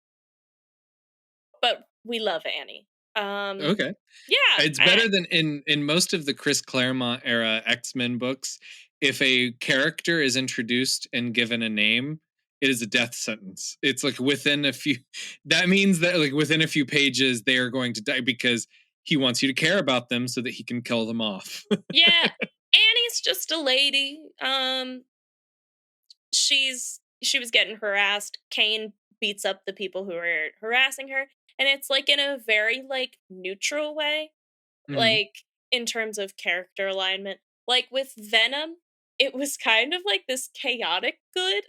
but we love Annie. Um, okay. yeah, It's better than in most of the Chris Claremont era X-Men books. If a character is introduced and given a name, it is a death sentence. It's like within a few that means that like within a few pages they are going to die because he wants you to care about them so that he can kill them off. yeah. Annie's just a lady. She was getting harassed. Kane beats up the people who are harassing her, and it's like in a very like neutral way, Mhm. like in terms of character alignment. Like with Venom, it was kind of like this chaotic good.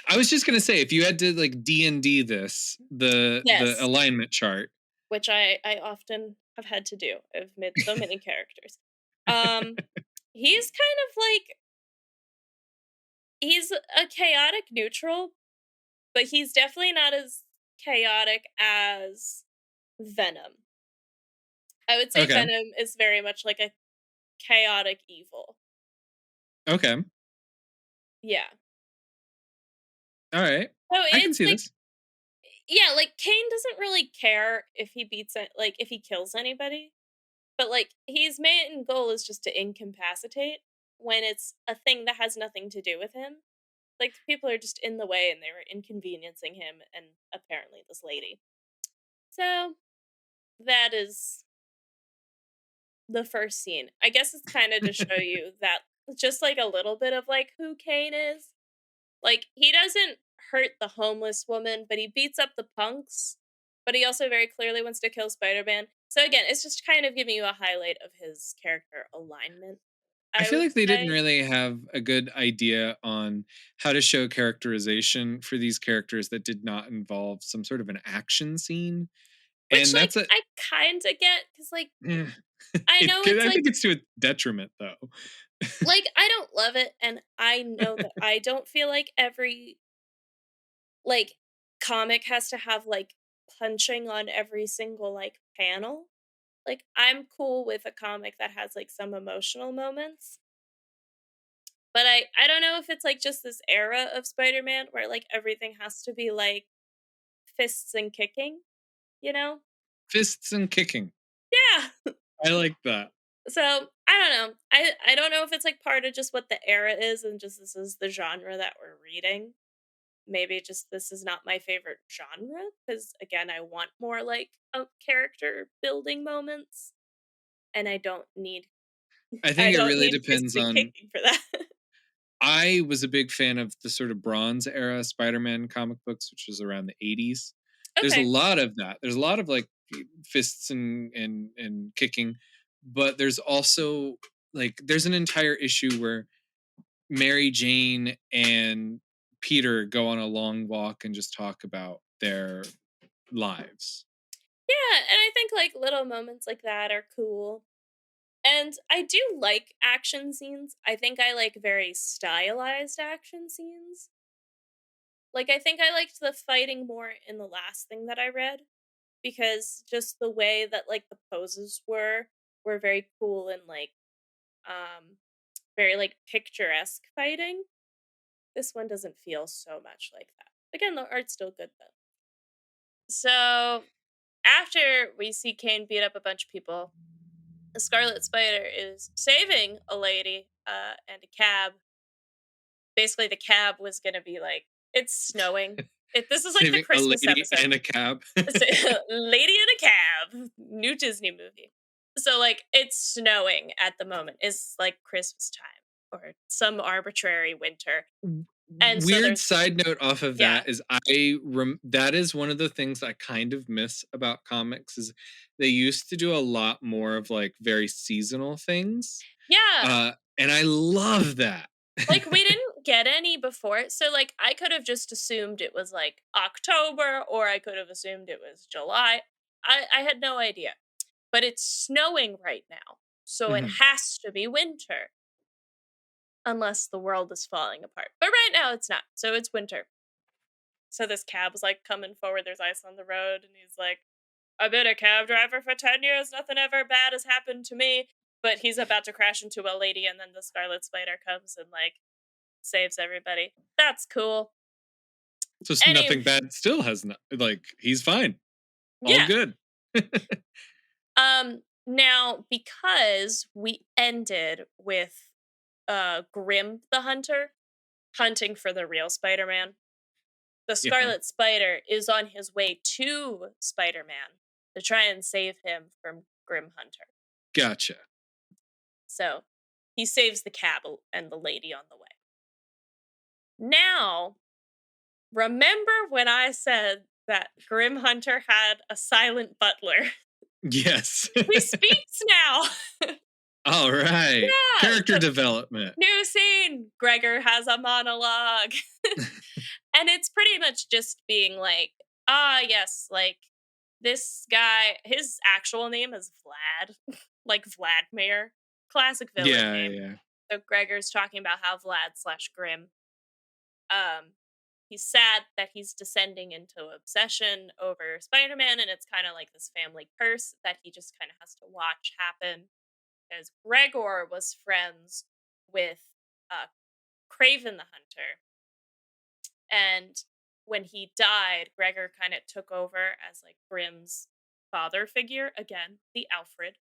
I was just gonna say if you had to like D&D this, the Yes, alignment chart. which I often have had to do. I've made so many characters. Um, he's kind of like he's a chaotic neutral, but he's definitely not as chaotic as Venom. I would say Okay. Venom is very much like a chaotic evil. Okay. Yeah. All right. So I can it's see like, this. yeah, like Kane doesn't really care if he beats it, like if he kills anybody, but like his main goal is just to incapacitate when it's a thing that has nothing to do with him. Like the people are just in the way and they were inconveniencing him and apparently this lady. So that is the first scene. I guess it's kind of to show you that just like a little bit of like who Kane is. Like he doesn't hurt the homeless woman, but he beats up the punks. But he also very clearly wants to kill Spider-Man. So again, it's just kind of giving you a highlight of his character alignment, I I feel would like they didn't say. really have a good idea on how to show characterization for these characters that did not involve some sort of an action scene. Which, And like, that's a I kinda get, because like, eh, I know it's, I like, think it's to a detriment though. I don't love it, and I know that I don't feel like every, like, comic has to have, like, punching on every single, like, panel. Like, I'm cool with a comic that has, like, some emotional moments, but I don't know if it's, like, just this era of Spider-Man where, like, everything has to be, like, fists and kicking, you know? Fists and kicking. Yeah. I like that. So, I don't know. I don't know if it's, like, part of just what the era is and just this is the genre that we're reading. Maybe just this is not my favorite genre because again, I want more, like, character building moments, and I I think it don't really need fists depends and on. kicking for that. I was a big fan of the sort of Bronze era Spider-Man comic books, which was around the 80s. There's a Okay. lot of that. There's a lot of like fists and kicking, but there's also like there's an entire issue where Mary Jane and Peter go on a long walk and just talk about their lives. Yeah, and I think, like, little moments like that are cool. And I do like action scenes. I think I like very stylized action scenes. Like, I think I liked the fighting more in the last thing that I read because just the way that, like, the poses were very cool and, like, um, very, like, picturesque fighting. This one doesn't feel so much like that. Again, the art's still good, though. So, after we see Kane beat up a bunch of people, the Scarlet Spider is saving a lady, and a cab. Basically, the cab was gonna be like, "It's snowing." This is like the Saving a Christmas lady episode. and a cab. It's a Lady in a Cab, new Disney movie. So, like, it's snowing at the moment. It's like Christmas time or some arbitrary winter. And so Weird there's side note off of yeah. that is that is one of the things I kind of miss about comics is they used to do a lot more of like very seasonal things. Yeah. And I love that. Like, we didn't get any before, so, like, I could have just assumed it was, like, October, or I could have assumed it was July. I had no idea. But it's snowing right now, so it Mhm. has to be winter, unless the world is falling apart. But right now it's not, so it's winter. So this cab's, like, coming forward, there's ice on the road, and he's like, "I've been a cab driver for 10 years, nothing ever bad has happened to me." But he's about to crash into a lady, and then the Scarlet Spider comes and, like, saves everybody. That's cool. So Any nothing bad still has not like he's fine. All Yeah. good. Now because we ended with Grim the Hunter hunting for the real Spider-Man, the Yeah. Scarlet Spider is on his way to Spider-Man to try and save him from Grim Hunter. Gotcha. So he saves the cab and the lady on the way. Now, remember when I said that Grim Hunter had a silent butler? Yes. He speaks now. All right. Yeah. Character So development. new scene. Gregor has a monologue. And it's pretty much just being like, yes, like this guy, his actual name is Vlad, like Vladimir, classic villain Yeah, name. yeah. So Gregor's talking about how Vlad slash Grim, um, he's sad that he's descending into obsession over Spider Man, and it's kind of like this family curse that he just kind of has to watch happen because Gregor was friends with uh, Craven the Hunter. And when he died, Gregor kind of took over as like Grimm's father figure again, the Alfred,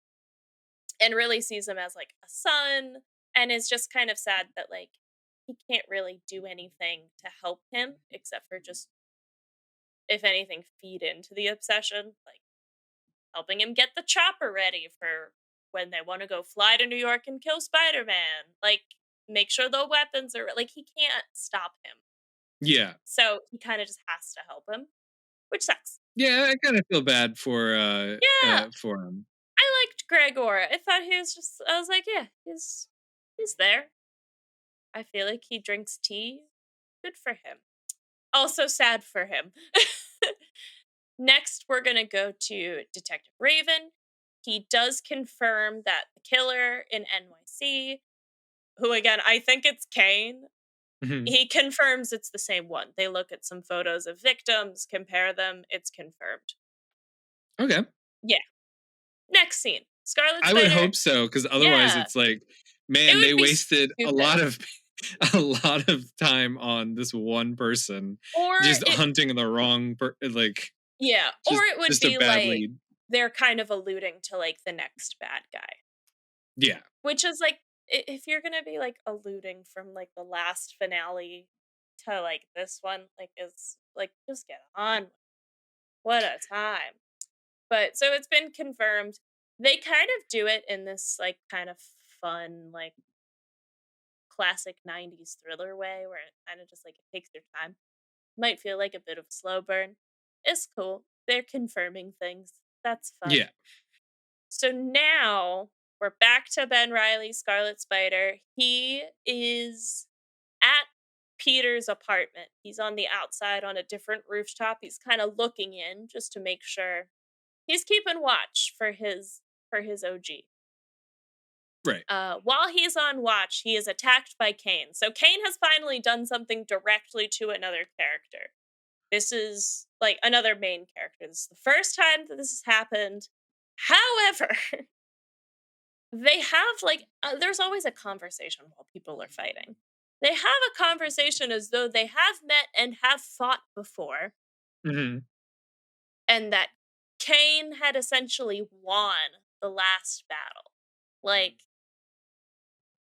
and really sees him as like a son. And is just kind of sad that like he can't really do anything to help him except for just, if anything, feed into the obsession, like helping him get the chopper ready for when they want to go fly to New York and kill Spider Man. Like, make sure the weapons are like he can't stop him. Yeah. So he kind of just has to help him. which sucks. Yeah, I kind of feel bad Yeah, for him. I liked Gregor. I thought he was just. I was like, yeah, he's there. I feel like he drinks tea. Good for him. Also sad for him. Next, we're gonna go to Detective Raven. He does confirm that the killer in NYC, who again I think it's Kaine, Mhm. he confirms it's the same one. They look at some photos of victims, compare them, it's confirmed. Okay. Yeah. Next scene. Scarlet I would Spider. hope so, because otherwise Yeah. it's like, It man, they would be wasted a stupid. lot of a lot of time on this one person Or just it hunting the wrong like yeah, or it would just a be bad like lead. they're kind of alluding to like the next bad guy. Yeah. Which is like if you're gonna be like alluding from like the last finale to like this one, like is like just get on. What a time. But so it's been confirmed. They kind of do it in this like kind of fun, like classic 90s thriller way where it kind of just like it takes their time. Might feel like a bit of a slow burn. It's cool. They're confirming things. That's fun. Yeah. So now we're back to Ben Riley, Scarlet Spider. He is at Peter's apartment. He's on the outside on a different rooftop. He's kind of looking in just to make sure he's keeping watch for his OG. Right. While he's on watch, he is attacked by Kaine. So Kaine has finally done something directly to another character. This is like another main character. This is the first time that this has happened. However, they have like there's always a conversation while people are fighting. They have a conversation as though they have met and have fought before, Mhm. and that Kaine had essentially won the last battle. Like,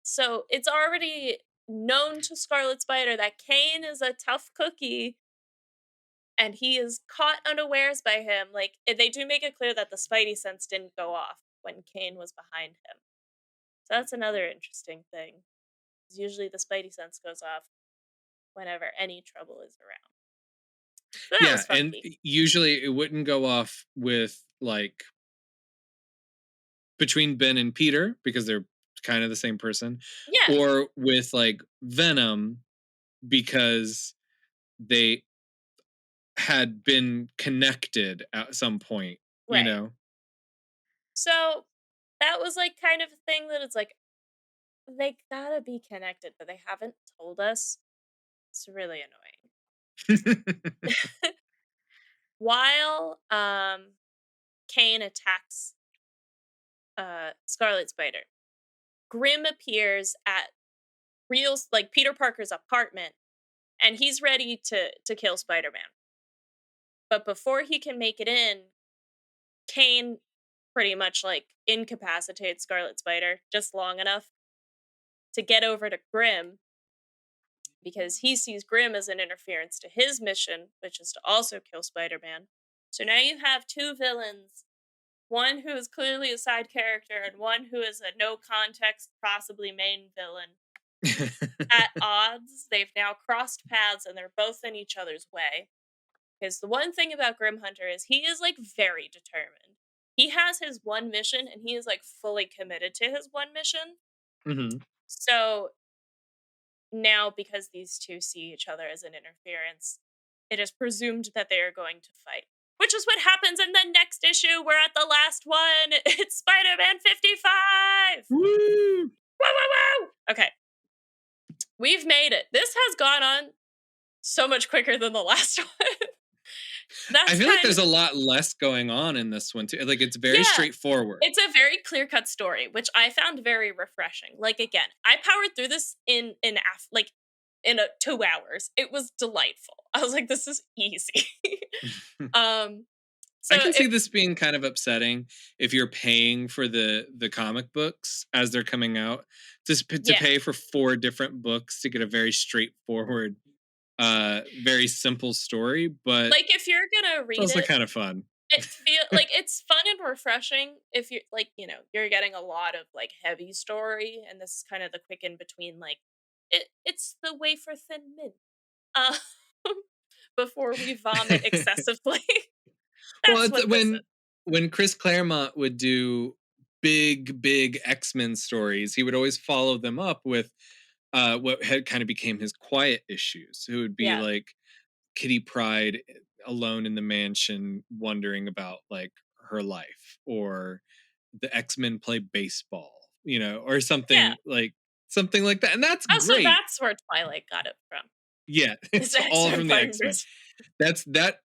so it's already known to Scarlet Spider that Kaine is a tough cookie and he is caught unawares by him. Like, they do make it clear that the Spidey sense didn't go off when Kaine was behind him. So that's another interesting thing. 'Cause usually the Spidey sense goes off whenever any trouble is around. So that Yeah, was and funky. usually it wouldn't go off with like between Ben and Peter because they're kind of the same person, Yeah, or with like Venom because they had been connected at some point, you right. know? So that was like kind of a thing that it's like they gotta be connected, but they haven't told us. It's really annoying. While Kaine attacks Scarlet Spider, Grim appears at Real's like Peter Parker's apartment and he's ready to kill Spider-Man. But before he can make it in, Kaine pretty much like incapacitates Scarlet Spider just long enough to get over to Grim because he sees Grim as an interference to his mission, which is to also kill Spider Man. So now you have two villains, one who is clearly a side character and one who is a no context, possibly main villain. At odds, they've now crossed paths and they're both in each other's way. Because the one thing about Grim Hunter is he is like very determined. He has his one mission and he is like fully committed to his one mission. Mhm. So now, because these two see each other as an interference, it is presumed that they are going to fight. Which is what happens in the next issue. We're at the last one. It's Spider Man 55. Woo, Woo! woo, woo. Okay. We've made it. This has gone on so much quicker than the last one. I That's feel like kind of, there's a lot less going on in this one too. Like it's very yeah. straightforward. It's a very clear-cut story, which I found very refreshing. Like again, I powered through this like in 2 hours. It was delightful. I was like, this is easy. um, so I can see if this being kind of upsetting if you're paying for the comic books as they're coming out to yeah, pay for 4 different books to get a very straightforward very simple story, but like if you're gonna it's read also it, kind of fun. it feel like it's fun and refreshing. If you're like, you're getting a lot of like heavy story, and this is kind of the quick in between. Like, it's the wafer thin mint. Uh, before we vomit excessively. Well, That's it's what this is. when Chris Claremont would do big X-Men stories, he would always follow them up with what had kind of became his quiet issues. It would be Yeah. like Kitty Pryde alone in the mansion wondering about like her life, or the X-Men play baseball, or Yeah. something like that. And that's Oh, so great. that's where Twilight got it from. Yeah, Is it's all X-Men from the playing X-Men. baseball. That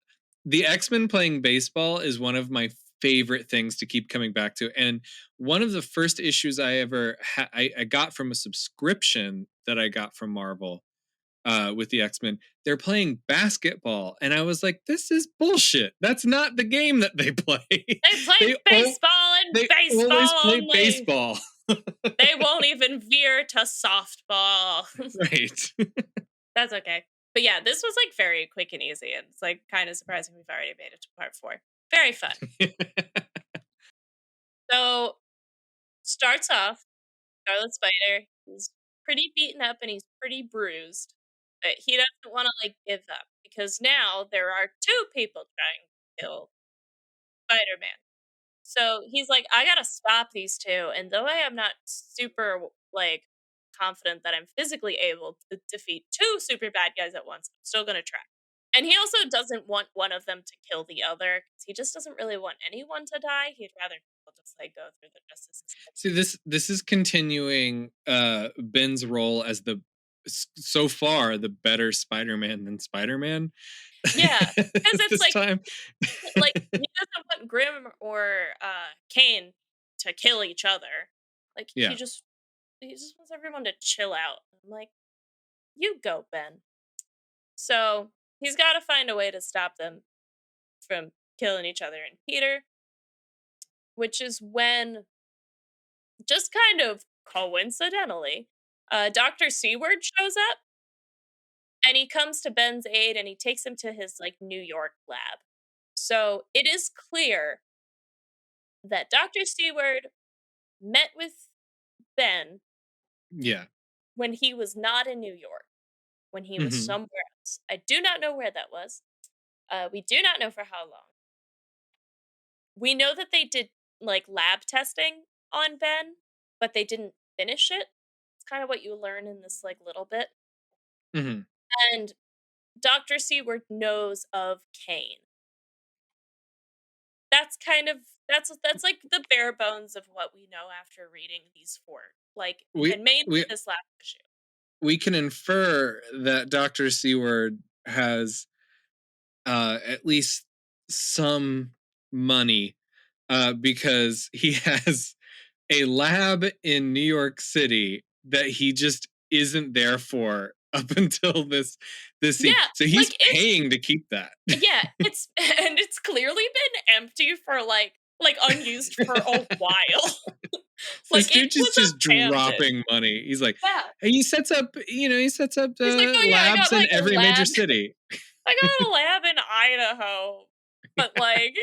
the X-Men playing baseball is one of my favorite things to keep coming back to. And one of the first issues I ever I got from a subscription that I got from Marvel with the X-Men, they're playing basketball. And I was like, this is bullshit. That's not the game that they play. They play they al- baseball and they always baseball play only. baseball. They won't even veer to softball. Right. That's okay. But yeah, this was like very quick and easy. And it's like kind of surprising we've already made it to part 4. Very fun. So starts off, Scarlet Spider, he's pretty beaten up and he's pretty bruised. But he doesn't want to like give up because now there are 2 people trying to kill Spider-Man. So he's like, I gotta stop these 2. And though I am not super like confident that I'm physically able to defeat 2 super bad guys at once, I'm still gonna try. And he also doesn't want one of them to kill the other, 'cause he just doesn't really want anyone to die. He'd rather people just like go through the justice system. See, this is continuing Ben's role as the so far the better Spider-Man than Spider-Man. Yeah, because it's This like time. he doesn't want Grim or Kaine to kill each other. Like Yeah. he just wants everyone to chill out. I'm like, you go, Ben. So he's got to find a way to stop them from killing each other and Peter, which is when, just kind of coincidentally, Dr. Seward shows up and he comes to Ben's aid and he takes him to his like New York lab. So it is clear that Dr. Seward met with Ben Yeah. when he was not in New York, when he was Hmm. somewhere else. I do not know where that was. We do not know for how long. We know that they did like lab testing on Ben, but they didn't finish it. It's kind of what you learn in this like little bit. Hmm. And Dr. Seward knows of Kaine. That's kind of that's like the bare bones of what we know after reading these 4. Like, We and mainly we this last issue. we can infer that Dr. Seward has at least some money because he has a lab in New York City that he just isn't there for up until this scene. Yeah, So he's like it's paying to keep that. yeah, it's and it's clearly been empty for like unused for a while. This Like it dude is was just abandoned. dropping money. He's like, Yeah. he sets up He's like, "Oh yeah, I got labs in like a every major lab. city. I got a lab in Idaho." But like,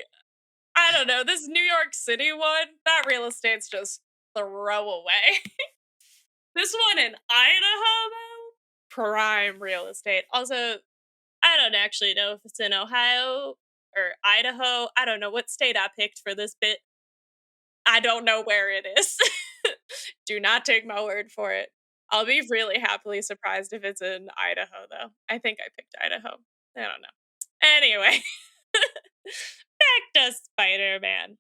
I don't know, this New York City one, that real estate's just throwaway. This one in Idaho though, prime real estate. Also, I don't actually know if it's in Ohio or Idaho. I don't know what state I picked for this bit. I don't know where it is. Do not take my word for it. I'll be really happily surprised if it's in Idaho, though. I think I picked Idaho. I don't know. Anyway, back to Spider Man.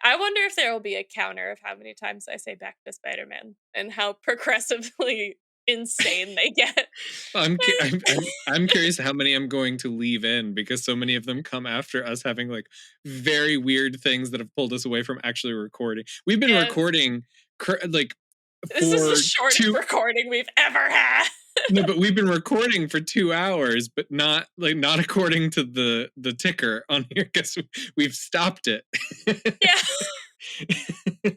I wonder if there will be a counter of how many times I say back to Spider Man and how progressively insane they get. I'm curious how many I'm going to leave in, because so many of them come after us having like very weird things that have pulled us away from actually recording. We've been Yes, recording like this is the for shortest two recording we've ever had. no, but we've been recording for 2 hours, but not according to the ticker on here, because we've stopped it. Yeah.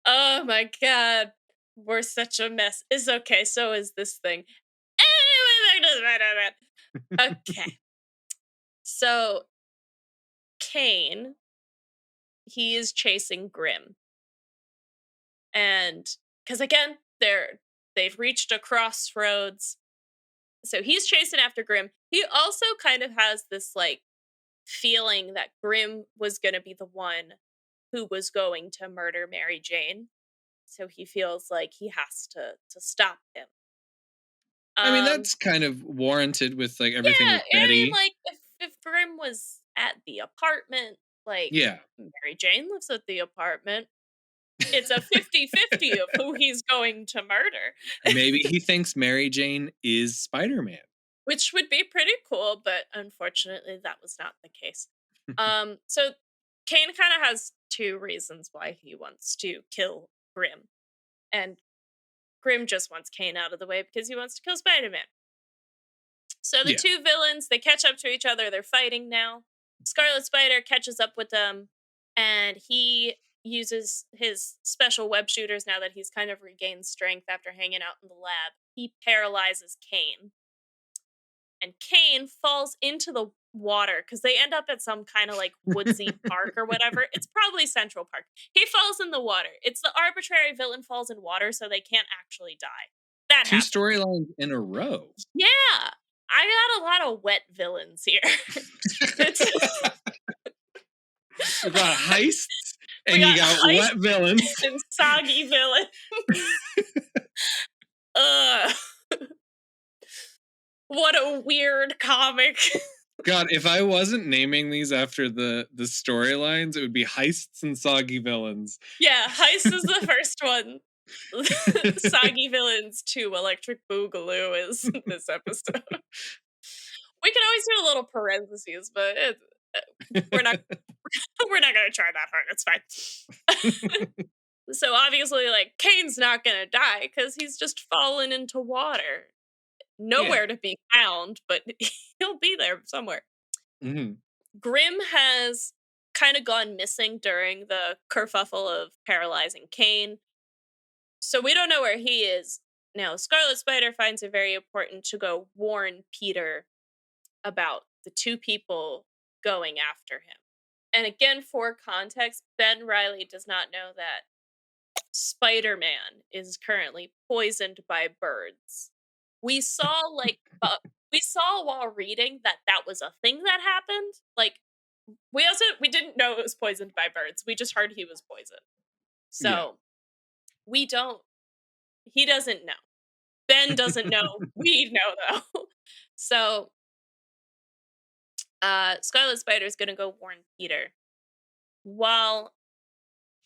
Oh my god. We're such a mess. It's okay, so is this thing. Anyway, back to Spider-Man. Okay. So Kaine, he is chasing Grim. And because again, they've reached a crossroads. So he's chasing after Grim. He also kind of has this like feeling that Grim was going to be the one who was going to murder Mary Jane. So he feels like he has to stop him. I mean, Um that's kind of warranted with like everything yeah, with I mean Betty. like if Grim was at the apartment, like Yeah. Mary Jane lives at the apartment. It's a 50-50 of who he's going to murder, Maybe he thinks Mary Jane is Spider-Man. which would be pretty cool, but unfortunately that was not the case. So Kaine kind of has two reasons why he wants to kill Grim. And Grim just wants Kaine out of the way because he wants to kill Spider-Man. So the Yeah. two villains, they catch up to each other, they're fighting now. Scarlet Spider catches up with them, and he uses his special web shooters now that he's kind of regained strength after hanging out in the lab. He paralyzes Kaine, and Kaine falls into the water because they end up at some kind of like woodsy park or whatever. It's probably Central Park. He falls in the water. It's the arbitrary villain falls in water so they can't actually die. That Two happens. storylines in a row. Yeah. I got a lot of wet villains here. It's You got heists we and you got got heist wet villains. and soggy villain. Ugh. What a weird comic. God, if I wasn't naming these after the storylines, it would be heists and soggy villains. Yeah, heist is the first one. Soggy villains 2, Electric Boogaloo is this episode. We can always do a little parentheses, but we're not we're not gonna try that hard. It's fine. So obviously, like Kaine's not gonna die because he's just fallen into water, Yeah. nowhere to be found, but he'll be there somewhere. Mhm. Grim has kind of gone missing during the kerfuffle of paralyzing Kaine, so we don't know where he is now. Scarlet Spider finds it very important to go warn Peter about the two people going after him. And again, for context, Ben Riley does not know that Spider-Man is currently poisoned by birds. We saw we saw while reading that that was a thing that happened. Like we didn't know it was poisoned by birds. We just heard he was poisoned. Yeah. So we don't he doesn't know. Ben doesn't know. We know though. So Scarlet Spider is gonna go warn Peter. While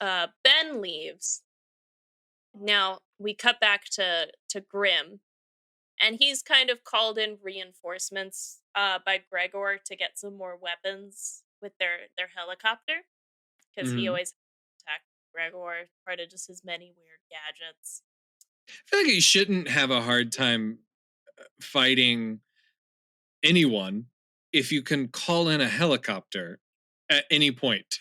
Ben leaves, now we cut back to Grim, and he's kind of called in reinforcements by Gregor to get some more weapons with their helicopter because he Mhm. always attacked Gregor, part of just his many weird gadgets. I feel like you shouldn't have a hard time fighting anyone if you can call in a helicopter at any point.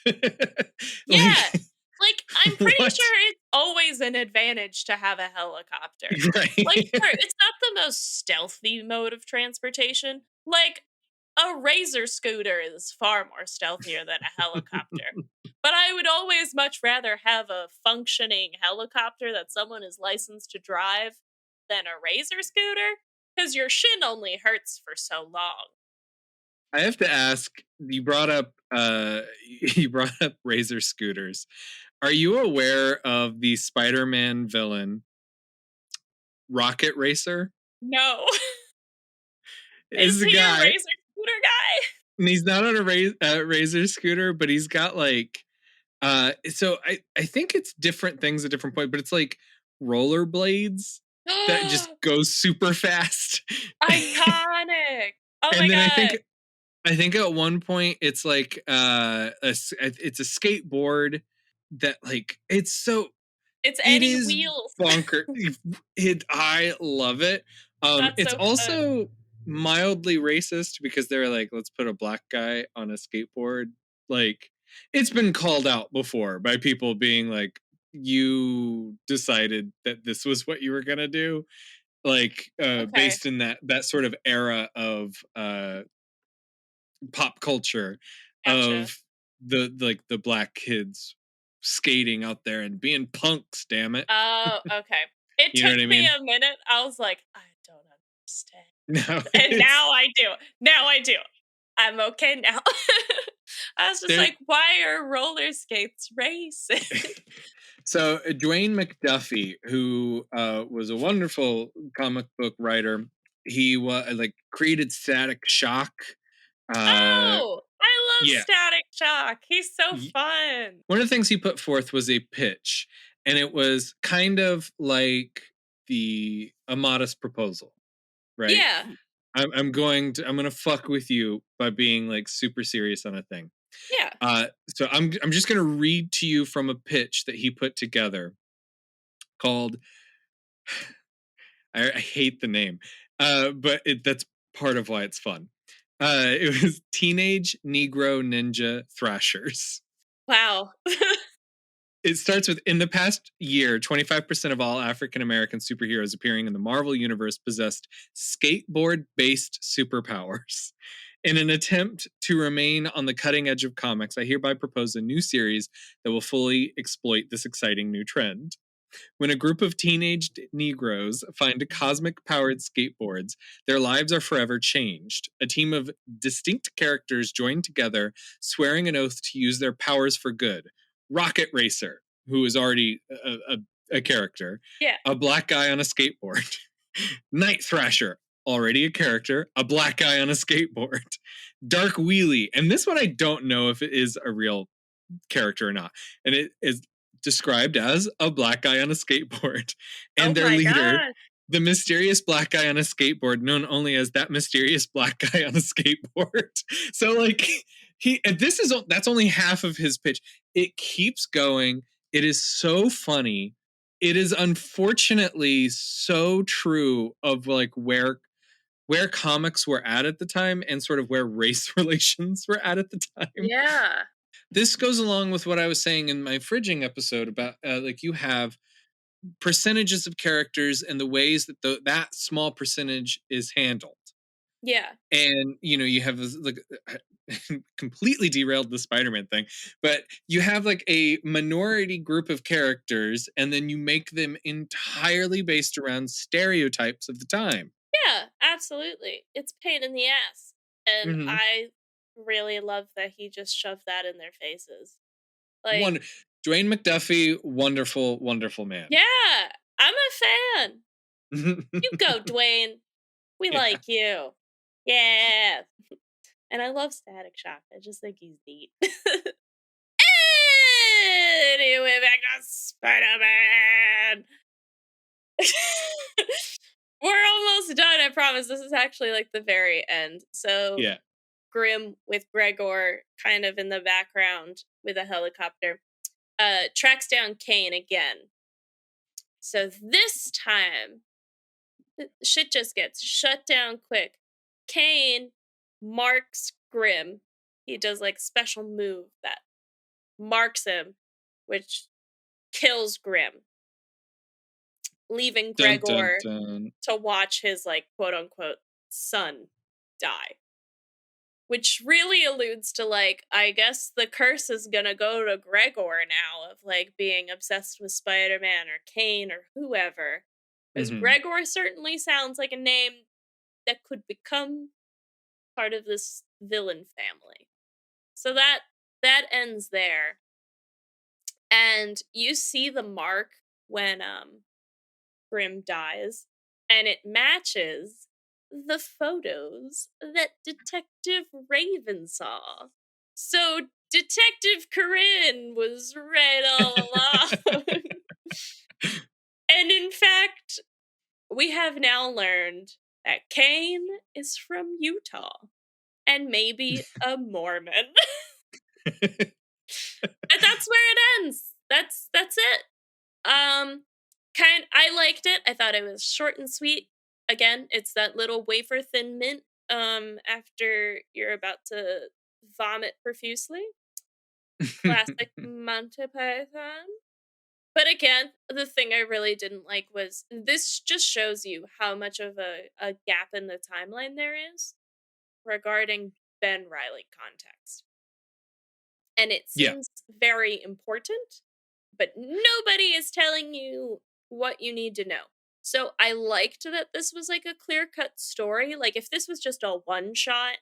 Yeah, Like like I'm pretty what? sure it's always an advantage to have a helicopter. Like, Right. sure, it's not the most stealthy mode of transportation. Like, a razor scooter is far more stealthier than a helicopter. But I would always much rather have a functioning helicopter that someone is licensed to drive than a razor scooter, because your shin only hurts for so long. I have to ask, you brought up you brought up razor scooters. Are you aware of the Spider-Man villain Rocket Racer? No. Is Is a he a guy, razor scooter guy? and he's not on a razor scooter, but he's got like so I think it's different things at different points, but it's like rollerblades that just go super fast. Iconic. Oh my And then god. I think at one point it's like it's a skateboard that like it's so It's it Eddie is Wheels. bonker. I love it. That's It's so fun. also mildly racist because they're like, let's put a black guy on a skateboard. Like, it's been called out before by people being like, you decided that this was what you were gonna do. Like, Okay, based in that sort of era of pop culture gotcha. of the black kids skating out there and being punks, damn it. Oh, okay. It You know took what I me mean? a minute. I was like, I don't understand. No, And it's now I do. Now I do. I'm okay now. I was just there. like, why are roller skates racing? So Dwayne McDuffie, who was a wonderful comic book writer, he was like created Static Shock. Uh, Oh, I love yeah, Static Shock. He's so y- fun. one of the things he put forth was a pitch, and it was kind of like the a modest proposal, right? Yeah. I'm gonna fuck with you by being like super serious on a thing. Yeah. So I'm just gonna read to you from a pitch that he put together called I hate the name, that's part of why it's fun. It was Teenage Negro Ninja Thrashers. Wow. It starts with in the past year, 25% of all African American superheroes appearing in the Marvel Universe possessed skateboard based superpowers. In an attempt to remain on the cutting edge of comics, I hereby propose a new series that will fully exploit this exciting new trend. When a group of teenage Negroes find cosmic powered skateboards, their lives are forever changed. A team of distinct characters join together, swearing an oath to use their powers for good. Rocket Racer, who is already a character, Yeah. a black guy on a skateboard. Night Thrasher, already a character, a black guy on a skateboard. Dark Wheelie, and this one I don't know if it is a real character or not. And it is described as a black guy on a skateboard. Oh And their my leader, gosh. the mysterious black guy on a skateboard, known only as that mysterious black guy on a skateboard. So like that's only half of his pitch. It keeps going. It is so funny. It is unfortunately so true of like where comics were at the time and sort of where race relations were at the time. Yeah. This goes along with what I was saying in my fridging episode about like you have percentages of characters and the ways that that small percentage is handled. Yeah. And you have this like completely derailed the Spider-Man thing, but you have like a minority group of characters and then you make them entirely based around stereotypes of the time. Yeah, absolutely. It's pain in the ass. And Mhm. I really love that he just shoved that in their faces. Like, One Dwayne McDuffie, wonderful, wonderful man. yeah, I'm a fan. You go, Dwayne. We Yeah. like you. Yeah. And I love Static Shock. I just think he's neat. Anyway, back to Spider-Man. We're almost done, I promise. This is actually like the very end. So Yeah. Grim with Gregor kind of in the background with a helicopter tracks down Kaine again. So this time shit just gets shut down quick. Kaine marks Grim. He does like special move that marks him, which kills Grim, leaving Dun dun Gregor dun. to watch his like quote unquote son die. Which really alludes to like, I guess the curse is gonna go to Gregor now of like being obsessed with Spider-Man or Kaine or whoever. Because Mhm. Gregor certainly sounds like a name that could become part of this villain family. So that ends there. And you see the mark when Grim dies, and it matches the photos that Detective Raven saw. So Detective Corinne was right all along. And in fact, we have now learned that Kaine is from Utah and maybe a Mormon. And that's where it ends. That's it. I liked it. I thought it was short and sweet. Again, it's that little wafer thin mint after you're about to vomit profusely. Classic Monty Python. But again, the thing I really didn't like was this just shows you how much of a gap in the timeline there is regarding Ben Riley context. And it Yeah. seems very important, but nobody is telling you what you need to know. So I liked that this was like a clear-cut story. Like if this was just a one shot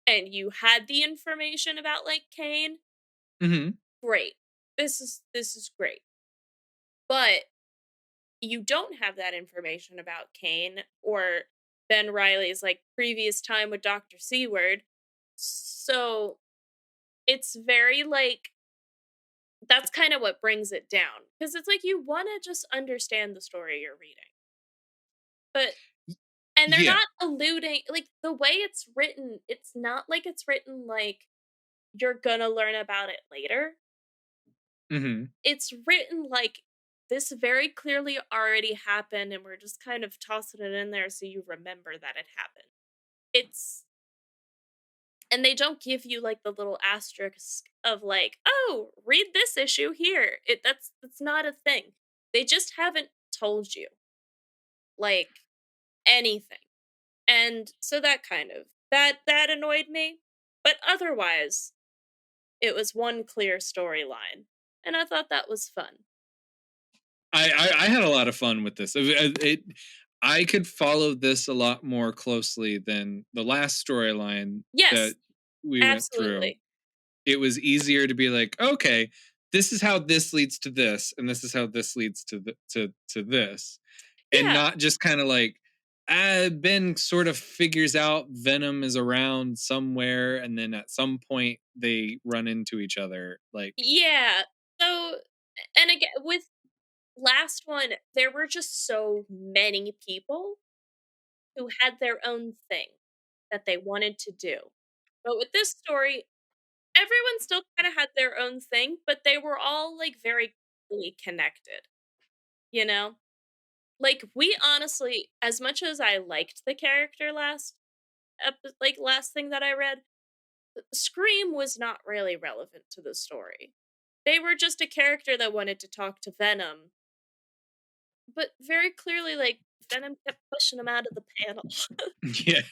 and you had the information about like Kaine, Mhm. great. This is great. But you don't have that information about Kaine or Ben Riley's like previous time with Dr. Seward. So it's very like that's kind of what brings it down because it's like you want to just understand the story you're reading. But and they're Yeah. not alluding like the way it's written, it's not like it's written like you're gonna learn about it later. Mhm. It's written like this very clearly already happened and we're just kind of tossing it in there so you remember that it happened. It's and they don't give you like the little asterisk of like, "Oh, read this issue here." That's not a thing. They just haven't told you like anything. And so that kind of that annoyed me. But otherwise, it was one clear storyline. And I thought that was fun. I had a lot of fun with this. I could follow this a lot more closely than the last storyline that Yes, we went through. absolutely. It was easier to be like, okay, this is how this leads to this, and this is how this leads to to this, and Yeah. not just kind of like, Ben sort of figures out Venom is around somewhere, and then at some point they run into each other. Like, Yeah. So and again with last one, there were just so many people who had their own thing that they wanted to do. But with this story, everyone still kind of had their own thing, but they were all like very clearly connected, you know? Like we honestly, as much as I liked the character like last thing that I read, Scream was not really relevant to the story. They were just a character that wanted to talk to Venom, but very clearly like Venom kept pushing him out of the panel. yeah,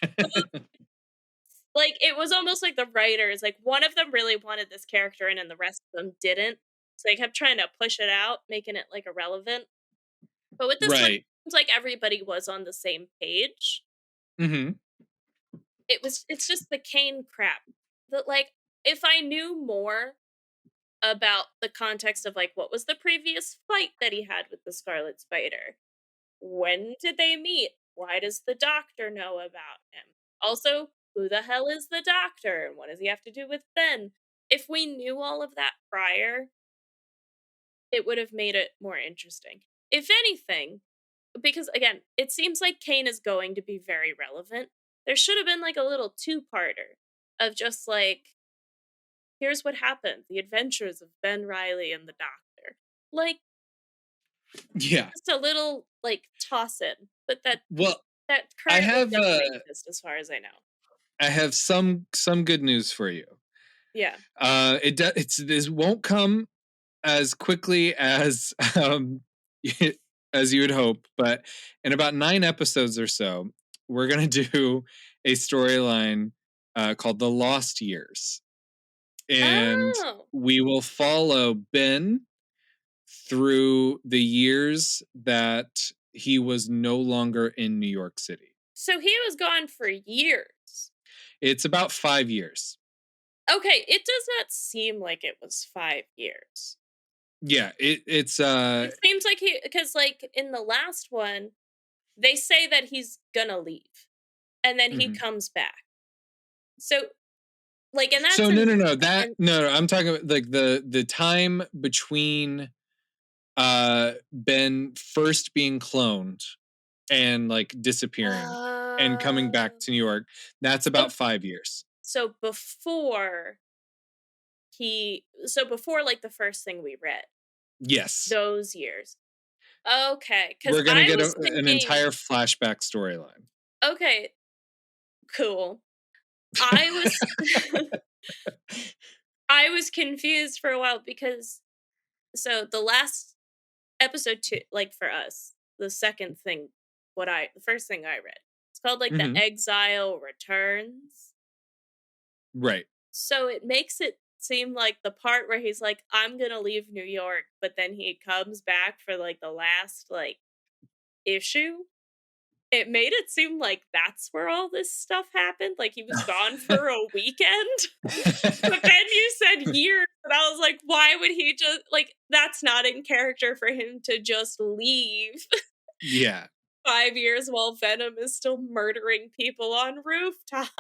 Like, it was almost like the writers, like, one of them really wanted this character in and the rest of them didn't. So they kept trying to push it out, making it, like, irrelevant. But with this one, it right. seems like everybody was on the same page. Hmm. It's just the Kane crap. That, like, if I knew more about the context of, like, what was the previous fight that he had with the Scarlet Spider? When did they meet? Why does the doctor know about him? Also, who the hell is the doctor? And what does he have to do with Ben? If we knew all of that prior, it would have made it more interesting. If anything, because again, it seems like Kane is going to be very relevant. There should have been like a little two-parter of just like, here's what happened, the adventures of Ben Riley and the doctor. Like, Yeah. just a little like toss in. But Well, that I currently have doesn't exist as far as I know. some good news for you. Yeah. It's this won't come as quickly as as you would hope, but in about 9 episodes or so, we're gonna do a storyline called "The Lost Years," and Oh, we will follow Ben through the years that he was no longer in New York City. so he was gone for years. It's about 5 years. Okay, it does not seem like it was 5 years. Yeah, it's It seems like because like in the last one, they say that he's gonna leave and then he mhm. comes back. So like and that's So in no, that and no, I'm talking about like the time between Ben first being cloned and like disappearing and coming back oh. to New York. That's So about 5 years. so before like the first thing we read, Yes. those years. Okay, because We're gonna I get was an thinking, entire flashback storyline. okay, cool. I was I was confused for a while because so the last episode 2 like for us, the second thing the first thing I read. It's called like The Hmm. Exile Returns. Right. So it makes it seem like the part where he's like I'm going to leave New York, but then he comes back for like the last like issue, it made it seem like that's where all this stuff happened, like he was gone for a weekend. But then you said years, and I was like, why would he just like, that's not in character for him to just leave Yeah. 5 years while Venom is still murdering people on rooftops.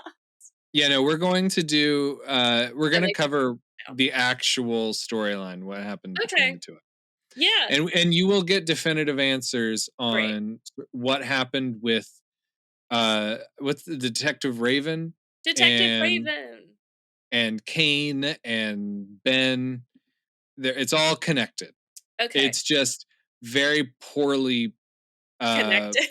Yeah, no, we're going to do we're That gonna makes cover sense the actual storyline, what happened now. between Okay. the two. Yeah. And you will get definitive answers Great. on what happened with the Detective Raven Detective and Raven. Kaine and Ben. There, it's all connected. Okay. It's just very poorly uh Connected.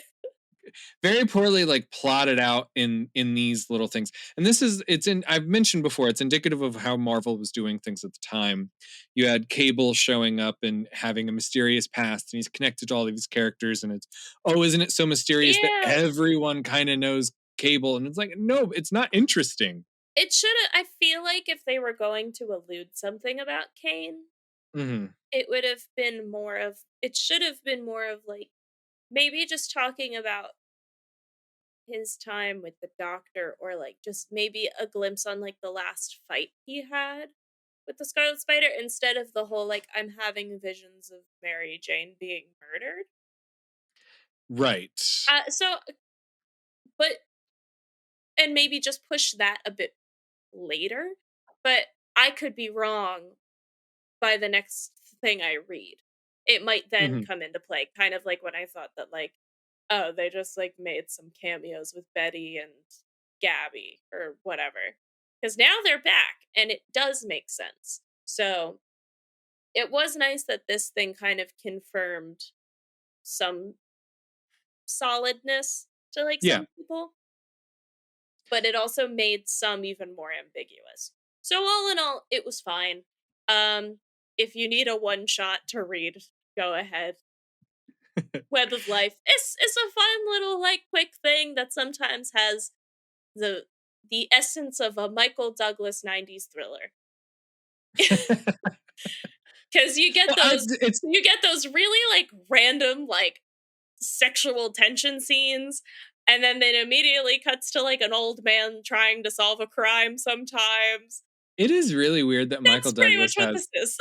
very poorly like plotted out in these little things. And this is it's in I've mentioned before, it's indicative of how Marvel was doing things at the time. You had Cable showing up and having a mysterious past, and he's connected to all of these characters, and it's, oh, isn't it so mysterious that Yeah. everyone kind of knows Cable? And it's like, no, it's not interesting. It should've I feel like if they were going to allude something about Cain, Hmm. it would have been more of it should have been more of, like, maybe just talking about his time with the doctor or, like, just maybe a glimpse on, like, the last fight he had with the Scarlet Spider instead of the whole, like, "I'm having visions of Mary Jane being murdered." Right. So but and maybe just push that a bit later, but I could be wrong by the next thing I read. It might then Hmm. come into play, kind of like when I thought that, like, oh, they just like made some cameos with Betty and Gabby or whatever. Because now they're back and it does make sense. So it was nice that this thing kind of confirmed some solidness to like Yeah. some people, but it also made some even more ambiguous. So all in all, it was fine. Um, if you need a one shot to read, go ahead. Web of Life. It's a fun little like quick thing that sometimes has the the essence of a Michael Douglas 90s thriller. Cuz It's you get those really like random like sexual tension scenes and then it immediately cuts to like an old man trying to solve a crime sometimes. it is really weird that That's pretty much what this is.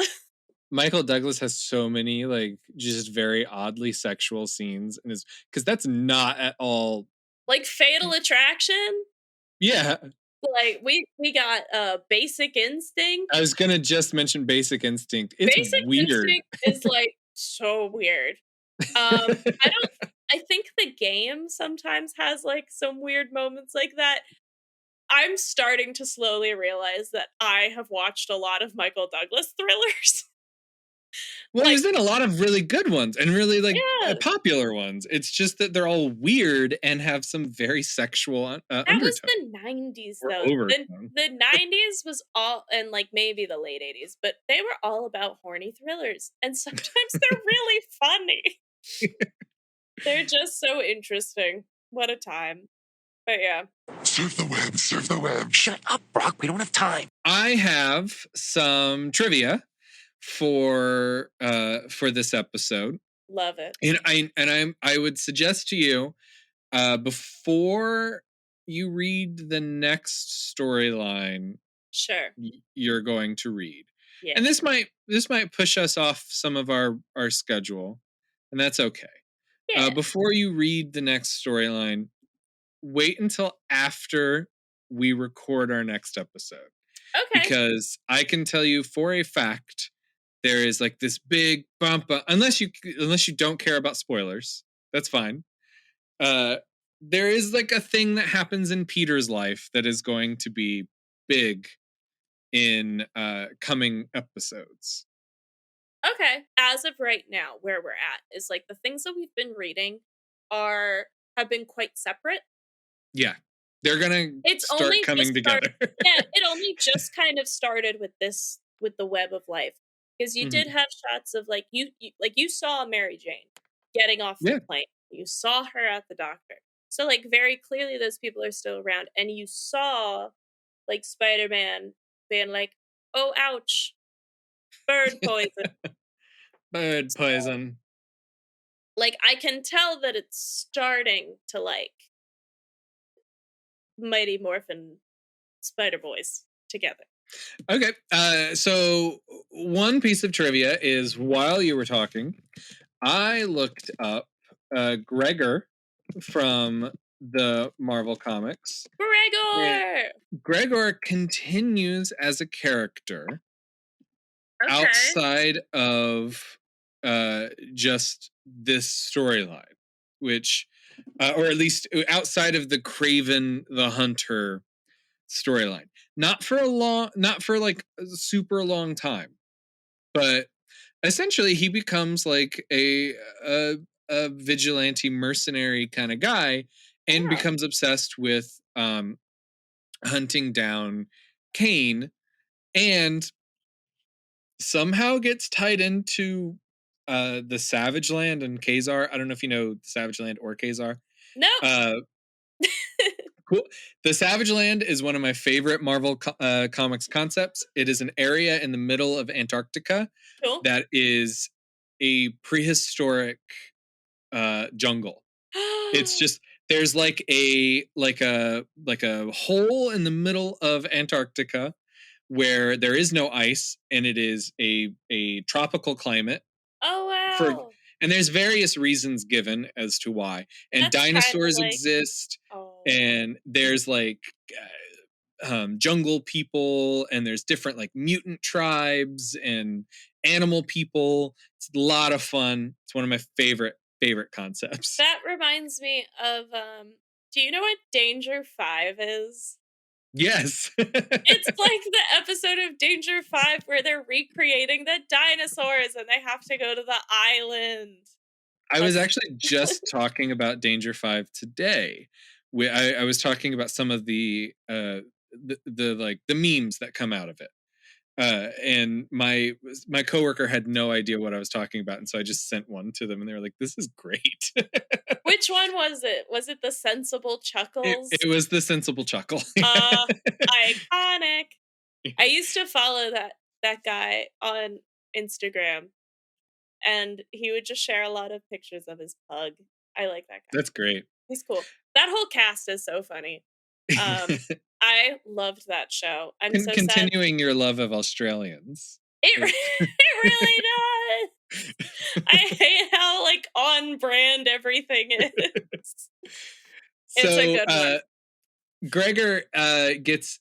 Michael Douglas has so many like just very oddly sexual scenes, and is because that's not at all. Like Fatal Attraction, Yeah, like we got Basic Instinct. I was gonna just mention Basic Instinct. It's Basic weird. Instinct is, like, so weird. I don't I think the game sometimes has, like, some weird moments like that. I'm starting to slowly realize that I have watched a lot of Michael Douglas thrillers. Well, Like he's in a lot of really good ones and really like yeah, popular ones. It's just that they're all weird and have some very sexual that was undertone the '90s, or though. overtone. The '90s was all and, like, maybe the late '80s, but they were all about horny thrillers, and sometimes they're really funny. They're just so interesting. What a time. But yeah. Surf the web, surf the web. Shut up, Brock. We don't have time. I have some trivia for this episode. Love it. I would suggest to you before you read the next storyline Sure. you're going to read. Yeah. And this might push us off some of our schedule, and that's okay. Yeah. Before you read the next storyline, wait until after we record our next episode, Okay. because I can tell you for a fact there is like this big bump unless you don't care about spoilers. That's fine. Uh there is like a thing that happens in Peter's life that is going to be big in coming episodes. Okay. As of right now, where we're at is like the things that we've been reading are have been quite separate. Yeah. They're going to It's start only coming just started. together. Yeah, it only just kind of started with this with the Web of Life because you did Mhm. have shots of like you saw Mary Jane getting off the Yeah. plane. You saw her at the doctor. So like very clearly those people are still around and you saw like Spider-Man being like, "Oh ouch, bird poison." Bird So poison. Like, I can tell that it's starting to, like, Mighty Morphin Spider Boys together. Okay. So one piece of trivia is while you were talking, I looked up Gregor from the Marvel Comics. And Gregor! Gregor continues as a character Okay. outside of just this storyline, which, or at least outside of the Craven the Hunter storyline. Not for like a super long time, but essentially he becomes like a vigilante mercenary kind of guy and Oh. becomes obsessed with hunting down Kaine and somehow gets tied into the Savage Land and Khazar. I don't know if you know the Savage Land or Khazar. Nope. Uh, cool. The Savage Land is one of my favorite Marvel comics concepts. It is an area in the middle of Antarctica Cool. that is a prehistoric jungle. It's just there's like a hole in the middle of Antarctica where there is no ice and it is a tropical climate Oh, for wow. and there's various reasons given as to why. And That's kinda dinosaurs like exist oh. and there's like jungle people and there's different like mutant tribes and animal people. It's a lot of fun. It's one of my favorite concepts. That reminds me of, do you know what Danger 5 is? Yes. It's like the episode of Danger 5 where they're recreating the dinosaurs and they have to go to the island. I was That's actually just talking about Danger 5 today. I was talking about some of the like the memes that come out of it. And my coworker had no idea what I was talking about, and so I just sent one to them, and they were like, "This is great." which one was it? Was it the Sensible Chuckles? It was the sensible chuckle. Uh, iconic. I used to follow that guy on Instagram, and he would just share a lot of pictures of his pug. I like that guy. That's great. He's cool. That whole cast is so funny. Um, I loved that show. I'm so sad. Continuing your love of Australians. It really does. I hate how like on brand everything is. It's a So good one. Gregor gets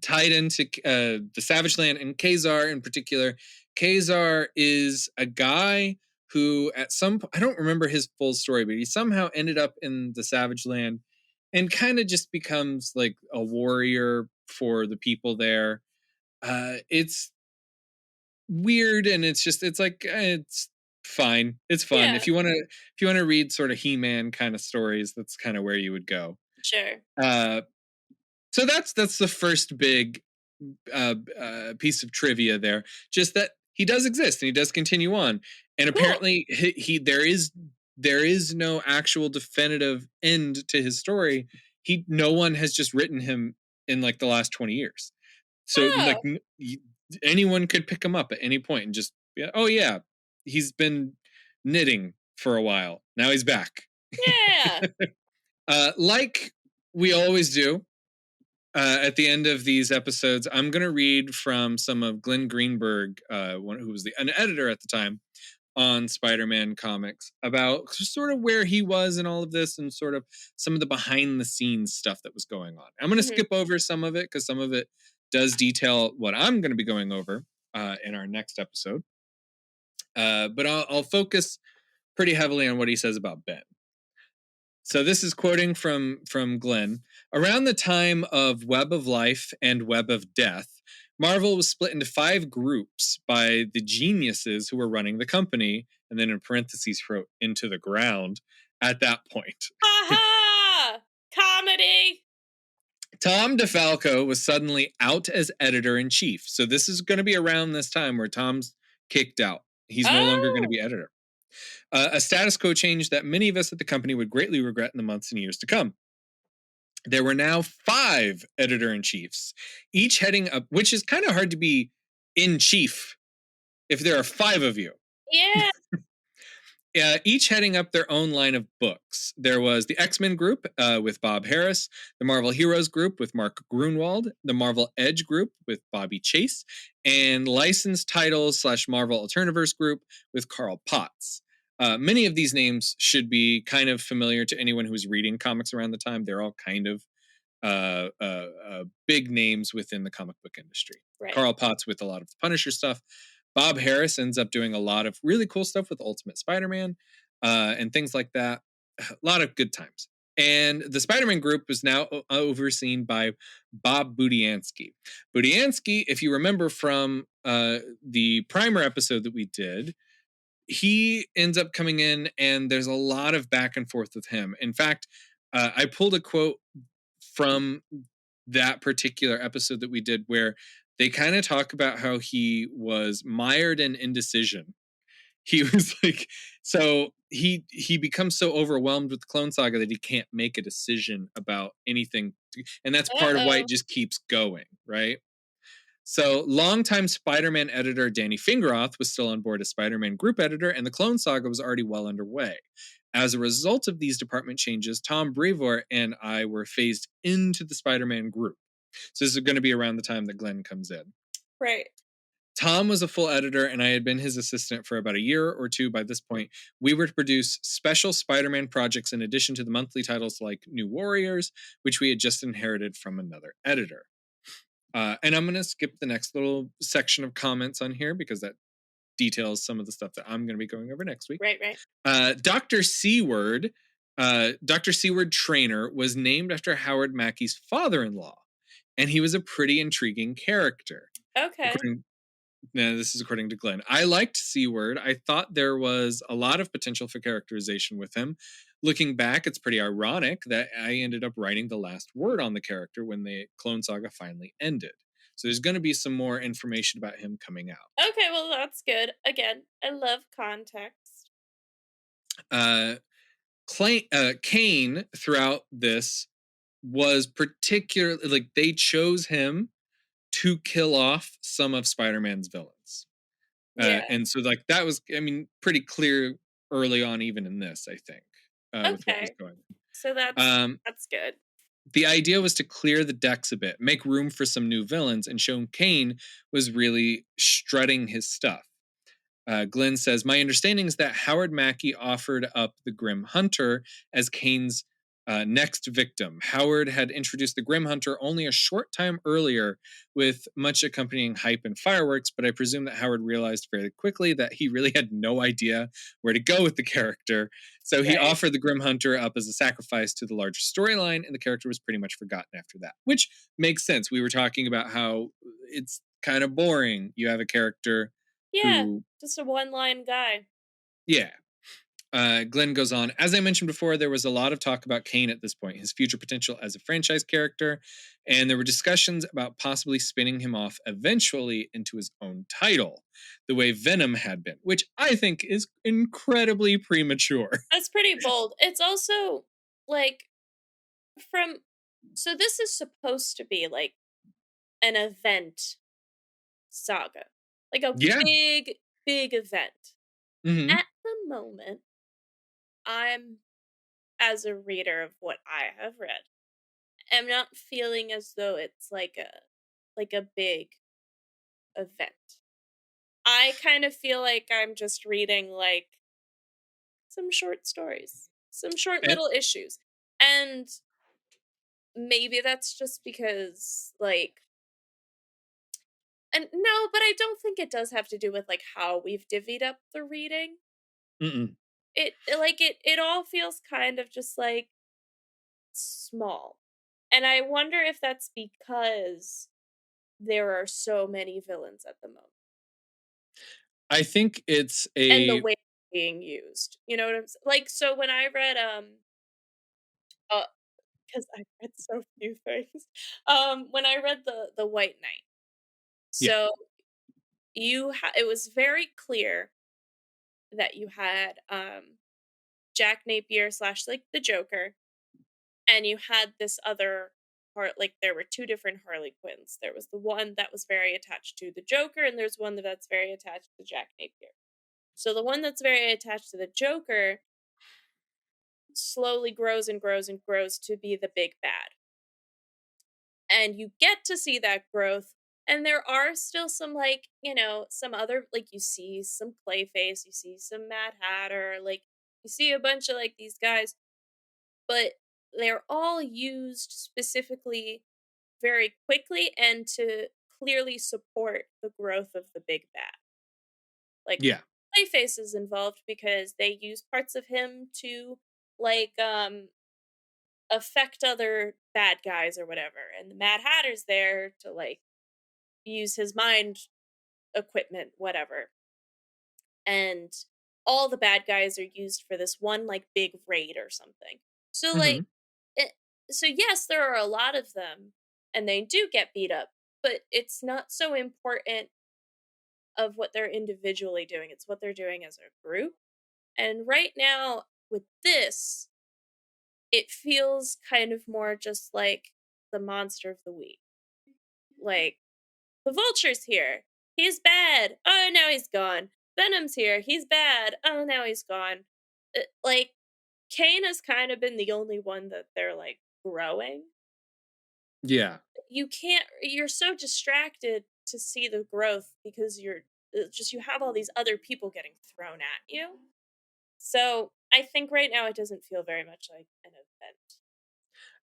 tied into the Savage Land and Khazar in particular. Khazar is a guy who at some I don't remember his full story, but he somehow ended up in the Savage Land and kind of just becomes like a warrior for the people there. It's weird and it's like it's fine. It's fun. Yeah, If you want to read sort of He-Man kind of stories, that's kind of where you would go. sure. Uh so that's the first big piece of trivia there. Just that he does exist and he does continue on, and Cool. apparently he there is no actual definitive end to his story. No one has just written him in like the last 20 years, so like Oh, anyone could pick him up at any point and just yeah, oh yeah, he's been knitting for a while. Now he's back. yeah. Like we always do, at the end of these episodes, I'm going to read from some of Glenn Greenberg, who was an editor at the time on Spider-Man comics, about sort of where he was in all of this and sort of some of the behind the scenes stuff that was going on. I'm going to Mhm. skip over some of it because some of it does detail what I'm going to be going over in our next episode. But I'll focus pretty heavily on what he says about Ben. So this is quoting from Glenn. Around the time of Web of Life and Web of Death, Marvel was split into 5 groups by the geniuses who were running the company, and then in parentheses wrote into the ground at that point. Ha comedy. Tom DeFalco was suddenly out as editor-in-chief. So this is going to be around this time where Tom's kicked out. He's no longer going to Oh, be editor. A status quo change that many of us at the company would greatly regret in the months and years to come. There were now 5 editor-in-chiefs, each heading up, which is kind of hard to be in chief if there are 5 of you. yeah. each heading up their own line of books. There was the X-Men group with Bob Harris, the Marvel Heroes group with Mark Grunwald, the Marvel Edge group with Bobby Chase, and licensed titles / Marvel Alternaverse group with Carl Potts. Many of these names should be kind of familiar to anyone who was reading comics around the time. They're all kind of big names within the comic book industry. Right. Carl Potts with a lot of the Punisher stuff. Bob Harris ends up doing a lot of really cool stuff with Ultimate Spider-Man and things like that. A lot of good times. And the Spider-Man group is now overseen by Bob Budiansky. Budiansky, if you remember from the primer episode that we did, he ends up coming in and there's a lot of back and forth with him. In fact, I pulled a quote from that particular episode that we did where they kind of talk about how he was mired in indecision. He was like, so he becomes so overwhelmed with the Clone Saga that he can't make a decision about anything, and that's part of why it Uh-oh. just keeps going, right? So, longtime Spider-Man editor Danny Fingeroth was still on board as Spider-Man group editor, and the Clone Saga was already well underway. As a result of these department changes, Tom Brevoort and I were phased into the Spider-Man group. So, this is going to be around the time that Glenn comes in. Right. Tom was a full editor, and I had been his assistant for about a year or two by this point. We were to produce special Spider-Man projects in addition to the monthly titles like New Warriors, which we had just inherited from another editor. And I'm going to skip the next little section of comments on here because that details some of the stuff that I'm going to be going over next week. Right, right. Dr. Seward, Dr. Seward Trainer was named after Howard Mackey's father-in-law, and he was a pretty intriguing character. Okay. This is according to Glenn. I liked Seward. I thought there was a lot of potential for characterization with him. Looking back, it's pretty ironic that I ended up writing the last word on the character when the Clone Saga finally ended. So there's going to be some more information about him coming out. Okay, well, that's good. Again, I love context. Kaine throughout this was particularly like they chose him to kill off some of Spider-Man's villains. Yeah. And so like that was, I mean, pretty clear early on, even in this, I think, with what was Okay. going So on. that's good. The idea was to clear the decks a bit, make room for some new villains, and show Kaine was really strutting his stuff. Glenn says, my understanding is that Howard Mackey offered up the Grim Hunter as Kaine's next victim. Howard had introduced the Grim Hunter only a short time earlier with much accompanying hype and fireworks, but I presume that Howard realized fairly quickly that he really had no idea where to go with the character. So he Right. offered the Grim Hunter up as a sacrifice to the larger storyline, and the character was pretty much forgotten after that, which makes sense. We were talking about how it's kind of boring. You have a character Yeah, who, just a one-line guy. yeah. Glenn goes on, as I mentioned before, there was a lot of talk about Kaine at this point, his future potential as a franchise character, and there were discussions about possibly spinning him off eventually into his own title, the way Venom had been, which I think is incredibly premature. That's pretty bold. It's also like so this is supposed to be like an event saga. Like a Yeah. big event. Mm-hmm. At the moment, I'm, as a reader of what I have read, am not feeling as though it's like a big event. I kind of feel like I'm just reading like some short stories, some short And, little issues. And maybe that's just because like and no, but I don't think it does have to do with like how we've divvied up the reading. mm-mm. It all feels kind of just like small. And I wonder if that's because there are so many villains at the moment. I think it's And the a way it's being used. You know what I'm saying? Like so when I read uh because I read so few things. When I read the White Knight. yeah. So it was very clear that you had Jack Napier slash like the Joker, and you had this other part. Like there were two different Harley Quinns. There was the one that was very attached to the Joker, and there's one that's very attached to Jack Napier. So the one that's very attached to the Joker slowly grows and grows and grows to be the big bad. And you get to see that growth. And there are still some, like, some other, like, you see some Clayface, you see some Mad Hatter, like, you see a bunch of, like, these guys, but they're all used specifically very quickly and to clearly support the growth of the big bad. Like, Yeah. Clayface is involved because they use parts of him to, like, affect other bad guys or whatever. And the Mad Hatter's there to, like, use his mind equipment, whatever. And all the bad guys are used for this one, like, big raid or something. So, like, Hmm. it, so yes, there are a lot of them, and they do get beat up, but it's not so important of what they're individually doing. It's what they're doing as a group. And right now, with this, it feels kind of more just like the monster of the week. Like, the Vulture's here. He's bad. Oh, now he's gone. Venom's here. He's bad. Oh, now he's gone. Like, Kaine has kind of been the only one that they're, like, growing. Yeah. You're so distracted to see the growth because you have all these other people getting thrown at you. So I think right now it doesn't feel very much like an event.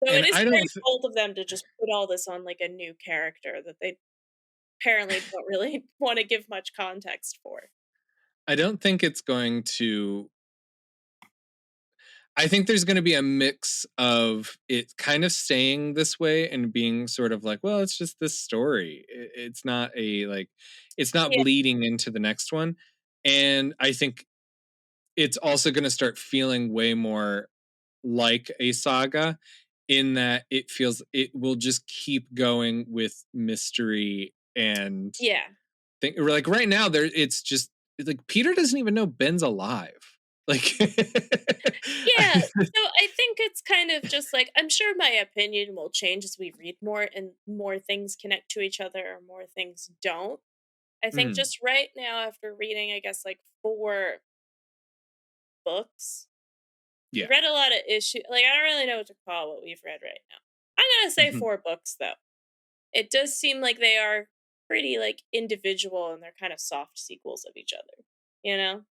So it And is I very don't bold of them to just put all this on, like, a new character that they apparently don't really wanna give much context for. I don't think it's going to I think there's going to be a mix of it kind of staying this way and being sort of like, well, it's just this story. It's not a like, it's not Yeah, bleeding into the next one. And I think it's also going to start feeling way more like a saga in that it will just keep going with mystery and yeah. think like right now it's like Peter doesn't even know Ben's alive. Like Yeah, so I think it's kind of just like, I'm sure my opinion will change as we read more and more things connect to each other or more things don't. I think Mm, just right now after reading, I guess, like, 4 books, we yeah. read a lot of issue like, I don't really know what to call what we've read right now. I'm gonna say Mhm. 4 books, though. It does seem like they are pretty, like, individual, and they're kind of soft sequels of each other, you know?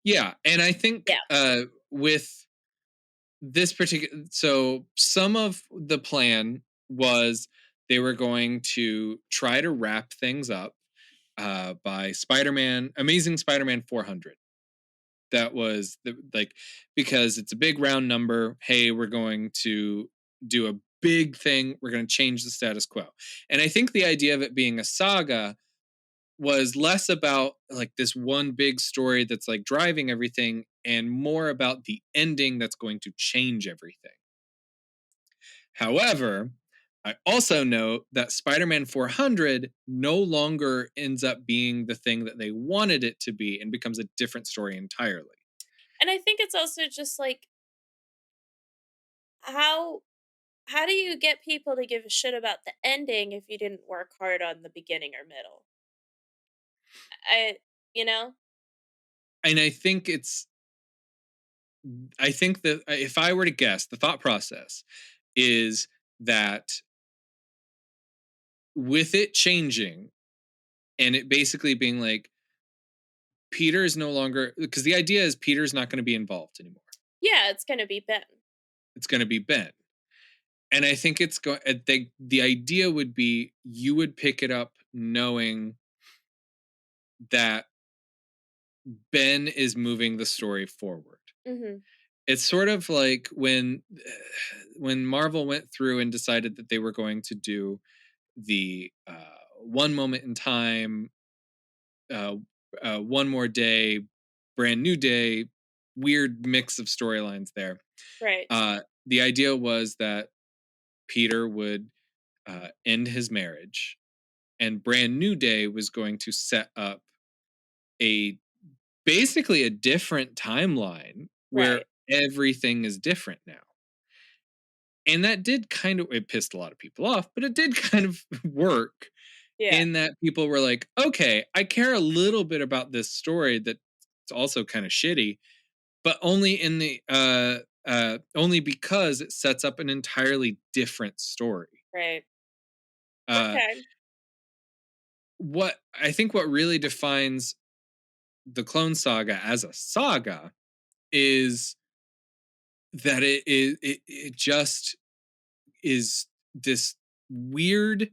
Yeah, and I think Yeah, with this particular so some of the plan was they were going to try to wrap things up by Amazing Spider-Man 400. That was like because it's a big round number. Hey, we're going to do a big thing. We're going to change the status quo. And I think the idea of it being a saga was less about like this one big story that's like driving everything and more about the ending that's going to change everything. However, I also know that Spider-Man 400 no longer ends up being the thing that they wanted it to be and becomes a different story entirely. and I think it's also just, like, how how do you get people to give a shit about the ending if you didn't work hard on the beginning or middle? I you know? And I think that if I were to guess, the thought process is that with it changing and it basically being like Peter is no longer because the idea is Peter's not going to be involved anymore. Yeah, it's gonna be Ben. It's going to be Ben. And I think it's going the idea would be you would pick it up knowing that Ben is moving the story forward. Mhm. It's sort of like when Marvel went through and decided that they were going to do the one moment in time, uh, one more day, brand new day, weird mix of storylines there. Right. The idea was that Peter would end his marriage, and brand new day was going to set up a basically a different timeline where Right. everything is different now. And that did kind of it pissed a lot of people off, but it did kind of work Yeah. in that people were like, okay, I care a little bit about this story that's also kind of shitty, but only in the only because it sets up an entirely different story. Right. Uh, Okay. what I think what really defines the Clone Saga as a saga is that it just is this weird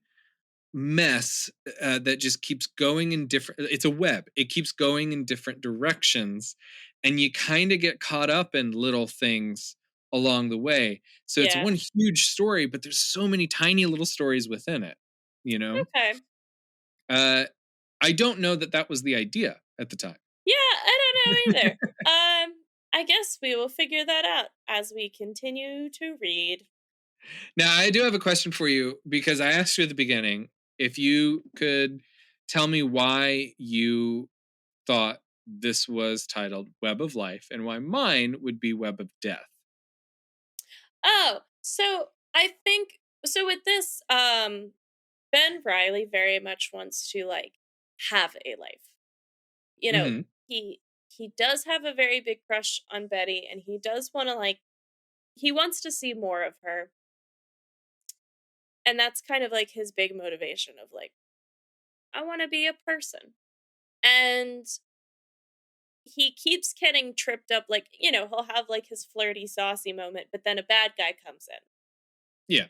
mess that just keeps going in different, it's a web, it keeps going in different directions, and you kind of get caught up in little things along the way. So it's Yeah. one huge story, but there's so many tiny little stories within it, you know. Okay. uh I don't know that that was the idea at the time. Yeah, I don't know either. I guess we will figure that out as we continue to read. Now I do have a question for you, because I asked you at the beginning if you could tell me why you thought this was titled Web of Life and why mine would be Web of Death. Oh, so I think so with this, Ben Riley very much wants to like have a life. You know, Hmm. he does have a very big crush on Betty, and he does want to like he wants to see more of her. And that's kind of like his big motivation of like, I want to be a person. And he keeps getting tripped up, like, he'll have like his flirty, saucy moment, but then a bad guy comes in Yeah.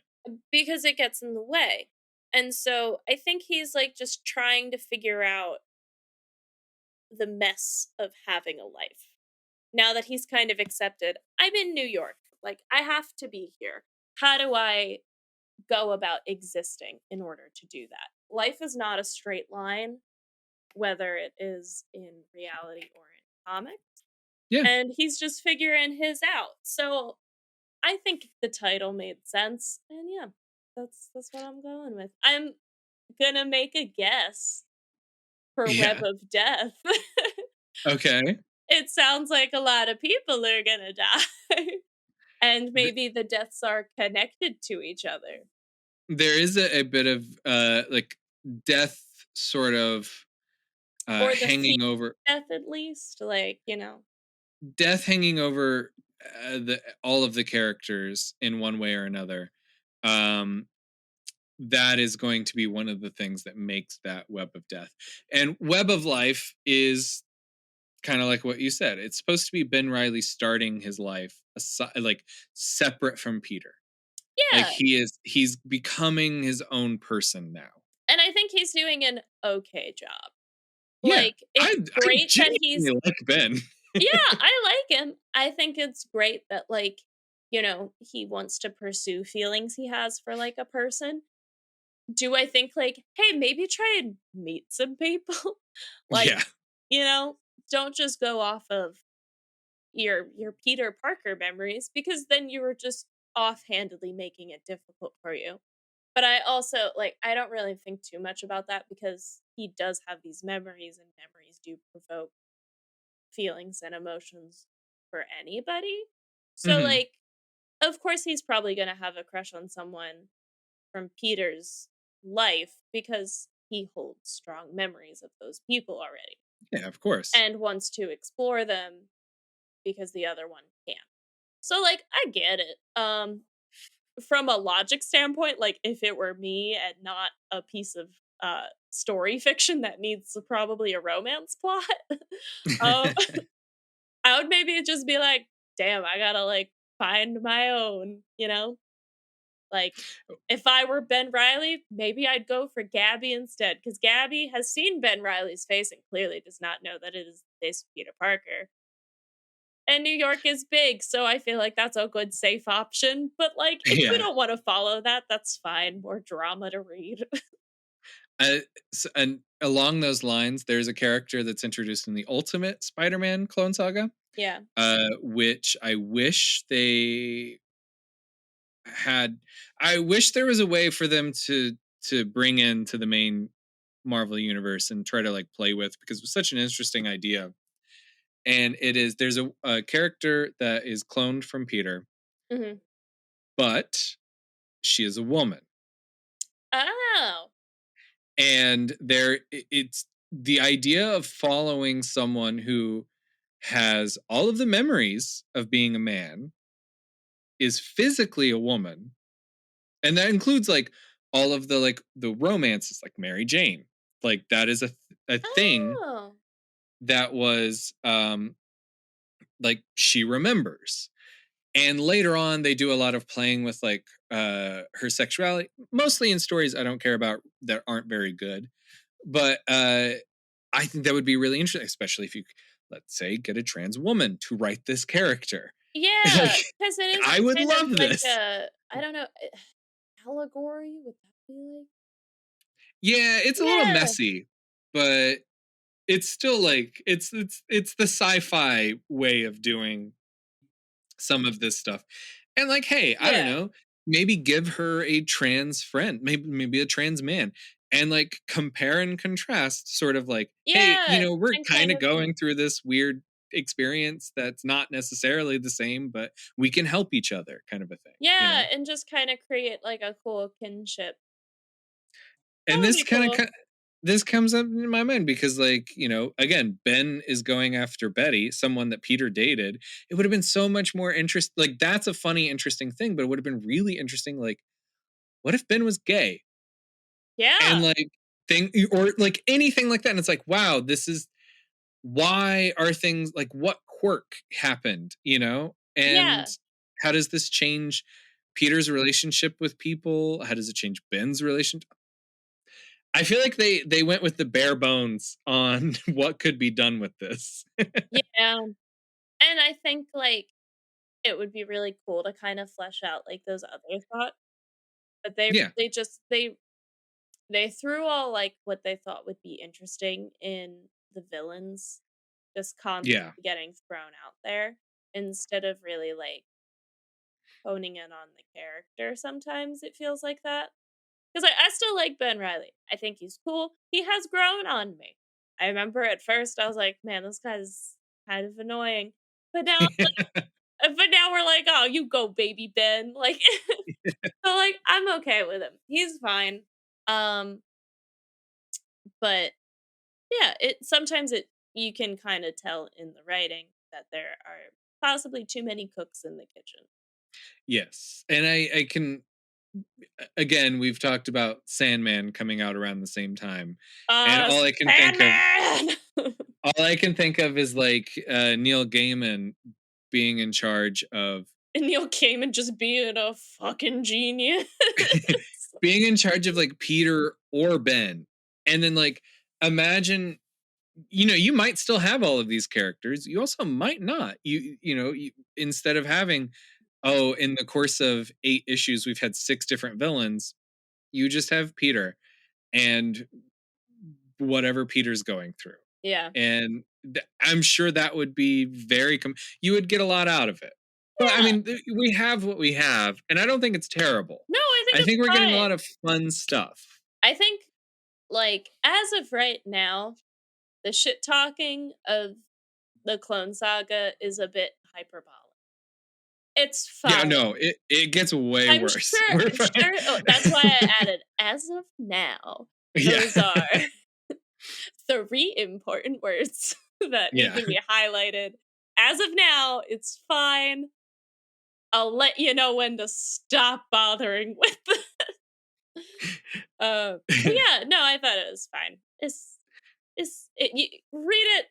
because it gets in the way. And so I think he's like just trying to figure out the mess of having a life. Now that he's kind of accepted, I'm in New York. Like, I have to be here. How do I go about existing in order to do that? Life is not a straight line, whether it is in reality or in comics. Yeah. And he's just figuring his out. So I think the title made sense. And yeah, that's what I'm going with. I'm gonna make a guess for Web Yeah. of Death. Okay. It sounds like a lot of people are gonna die. And Th- maybe the deaths are connected to each other. there is a bit of like death sort of Or the fear hanging over, of death at least. Like, death hanging over the all of the characters in one way or another. Um that is going to be one of the things that makes that Web of Death. And Web of Life is kind of like what you said. It's supposed to be Ben Riley starting his life like separate from Peter. Like Yeah. he's becoming his own person now. And I think he's doing an okay job. Yeah. Like, it's I great that he's genuinely like Ben. yeah, I like him. I think it's great that, like, he wants to pursue feelings he has for, like, a person. Do I think, like, "Hey, maybe try and meet some people?" Like, Yeah. you know, don't just go off of your Peter Parker memories, because then you were just offhandedly making it difficult for you. But I also, like, I don't really think too much about that because he does have these memories, and memories do provoke feelings and emotions for anybody. So, Hmm. like, of course, he's probably going to have a crush on someone from Peter's life because he holds strong memories of those people already Yeah, of course. and wants to explore them because the other one can't. So, like, I get it. From a logic standpoint, like, if it were me and not a piece of story fiction that needs probably a romance plot, um, I would maybe just be like, damn, I gotta like find my own, Like, if I were Ben Riley, maybe I'd go for Gabby instead, because Gabby has seen Ben Riley's face and clearly does not know that it is the face of Peter Parker. And New York is big, so I feel like that's a good safe option. But like, if we Yeah. don't want to follow that, that's fine. More drama to read. Uh, and along those lines, there's a character that's introduced in the Ultimate Spider-Man Clone Saga, Yeah. which I wish they had. I wish there was a way for them to bring into the main Marvel universe and try to like play with, because it was such an interesting idea. And it is, there's a character that is cloned from Peter, Hmm. but she is a woman. Oh. And it's the idea of following someone who has all of the memories of being a man, is physically a woman, and that includes like all of the like the romances, like Mary Jane. Like that is a thing Oh. that was like she remembers. And later on they do a lot of playing with like her sexuality, mostly in stories I don't care about that aren't very good. But I think that would be really interesting, especially if you, let's say, get a trans woman to write this character. Yeah, Like, because it is I would kind of love like this. a, I don't know, allegory, would that be like? Yeah, it's a little Yeah, messy, but it's still like it's the sci-fi way of doing some of this stuff. And like, hey, I don't yeah, know, maybe give her a trans friend, maybe a trans man, and like compare and contrast, sort of like, hey, yeah, we're and kind kind of of, going through this weird experience that's not necessarily the same, but we can help each other, kind of a thing. yeah, and just kinda create, like, a cool kinship. That And would be cool. this comes up in my mind because, like, again, Ben is going after Betty, someone that Peter dated. It would have been so much more interest. Like, that's a funny, interesting thing, but it would have been really interesting. Like, what if Ben was gay? Yeah, And like, thing or like anything like that. And it's like, wow, this is why are things like what quirk happened? And yeah, how does this change Peter's relationship with people? How does it change Ben's relationship? I feel like they went with the bare bones on what could be done with this. yeah, and I think, like, it would be really cool to kind of flesh out, like, those other thoughts, but Yeah, they threw all, like, what they thought would be interesting in the villains just yeah, constantly getting thrown out there instead of really, like, honing in on the character sometimes it feels like that. 'Cause I still like Ben Riley. I think he's cool. He has grown on me. I remember at first I was like, "Man, this guy's kind of annoying." But now but now we're like, "Oh, you go, baby Ben." Like, so, like, I'm okay with him. He's fine. Um, but yeah, it sometimes it you can kinda tell in the writing that there are possibly too many cooks in the kitchen. yes, and I can again. We've talked about Sandman coming out around the same time, and Uh, Sandman! all I can think of is like Neil Gaiman being in charge of And Neil Gaiman just being a fucking genius. being in charge of like Peter or Ben, and then like imagine you might still have all of these characters. You also might not. Instead of having, oh, in the course of 8 issues, we've had 6 different villains. You just have Peter and whatever Peter's going through, Yeah. and I'm sure that would be you would get a lot out of it. But I Yeah. mean, we have what we have, and I don't think it's terrible. No, I think I it's think we're getting a lot fine. of fun stuff. I think, like, as of right now, the shit talking of the Clone Saga is a bit hyperbolic. It's Yeah, fine. no, it gets way worse. We're I'm fine. sure oh, that's why I added "as of now." Yeah. Those are 3 important words that need Yeah. to be highlighted. As of now, it's fine. I'll let you know when to stop bothering with but yeah, no, I thought it was fine. You read it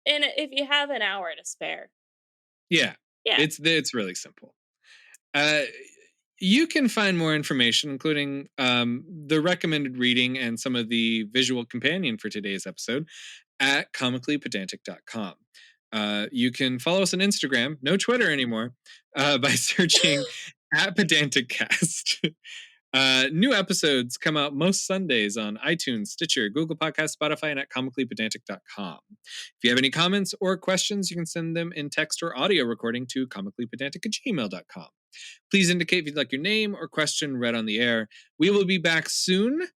in if you have an hour to spare. Yeah. Yeah. It's really simple. Uh, you can find more information, including the recommended reading and some of the visual companion for today's episode, at comicallypedantic.com. You can follow us on Instagram, no Twitter anymore, by searching at pedanticcast. New episodes come out most Sundays on iTunes, Stitcher, Google Podcasts, Spotify, and at comicallypedantic.com. If you have any comments or questions, you can send them in text or audio recording to comicallypedantic@gmail.com. Please indicate if you'd like your name or question read on the air. We will be back soon,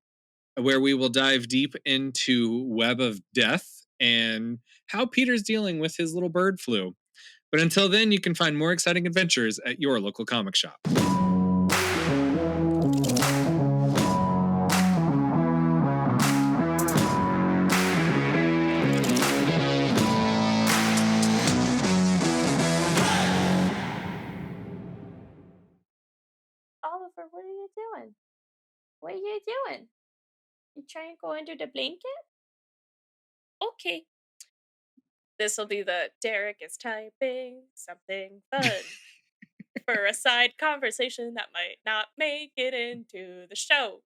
where we will dive deep into Web of Death and how Peter's dealing with his little bird flu. But until then, you can find more exciting adventures at your local comic shop. you doing? What are you doing? You trying to go under the blanket? Okay. This will be the Derek is typing something fun for a side conversation that might not make it into the show.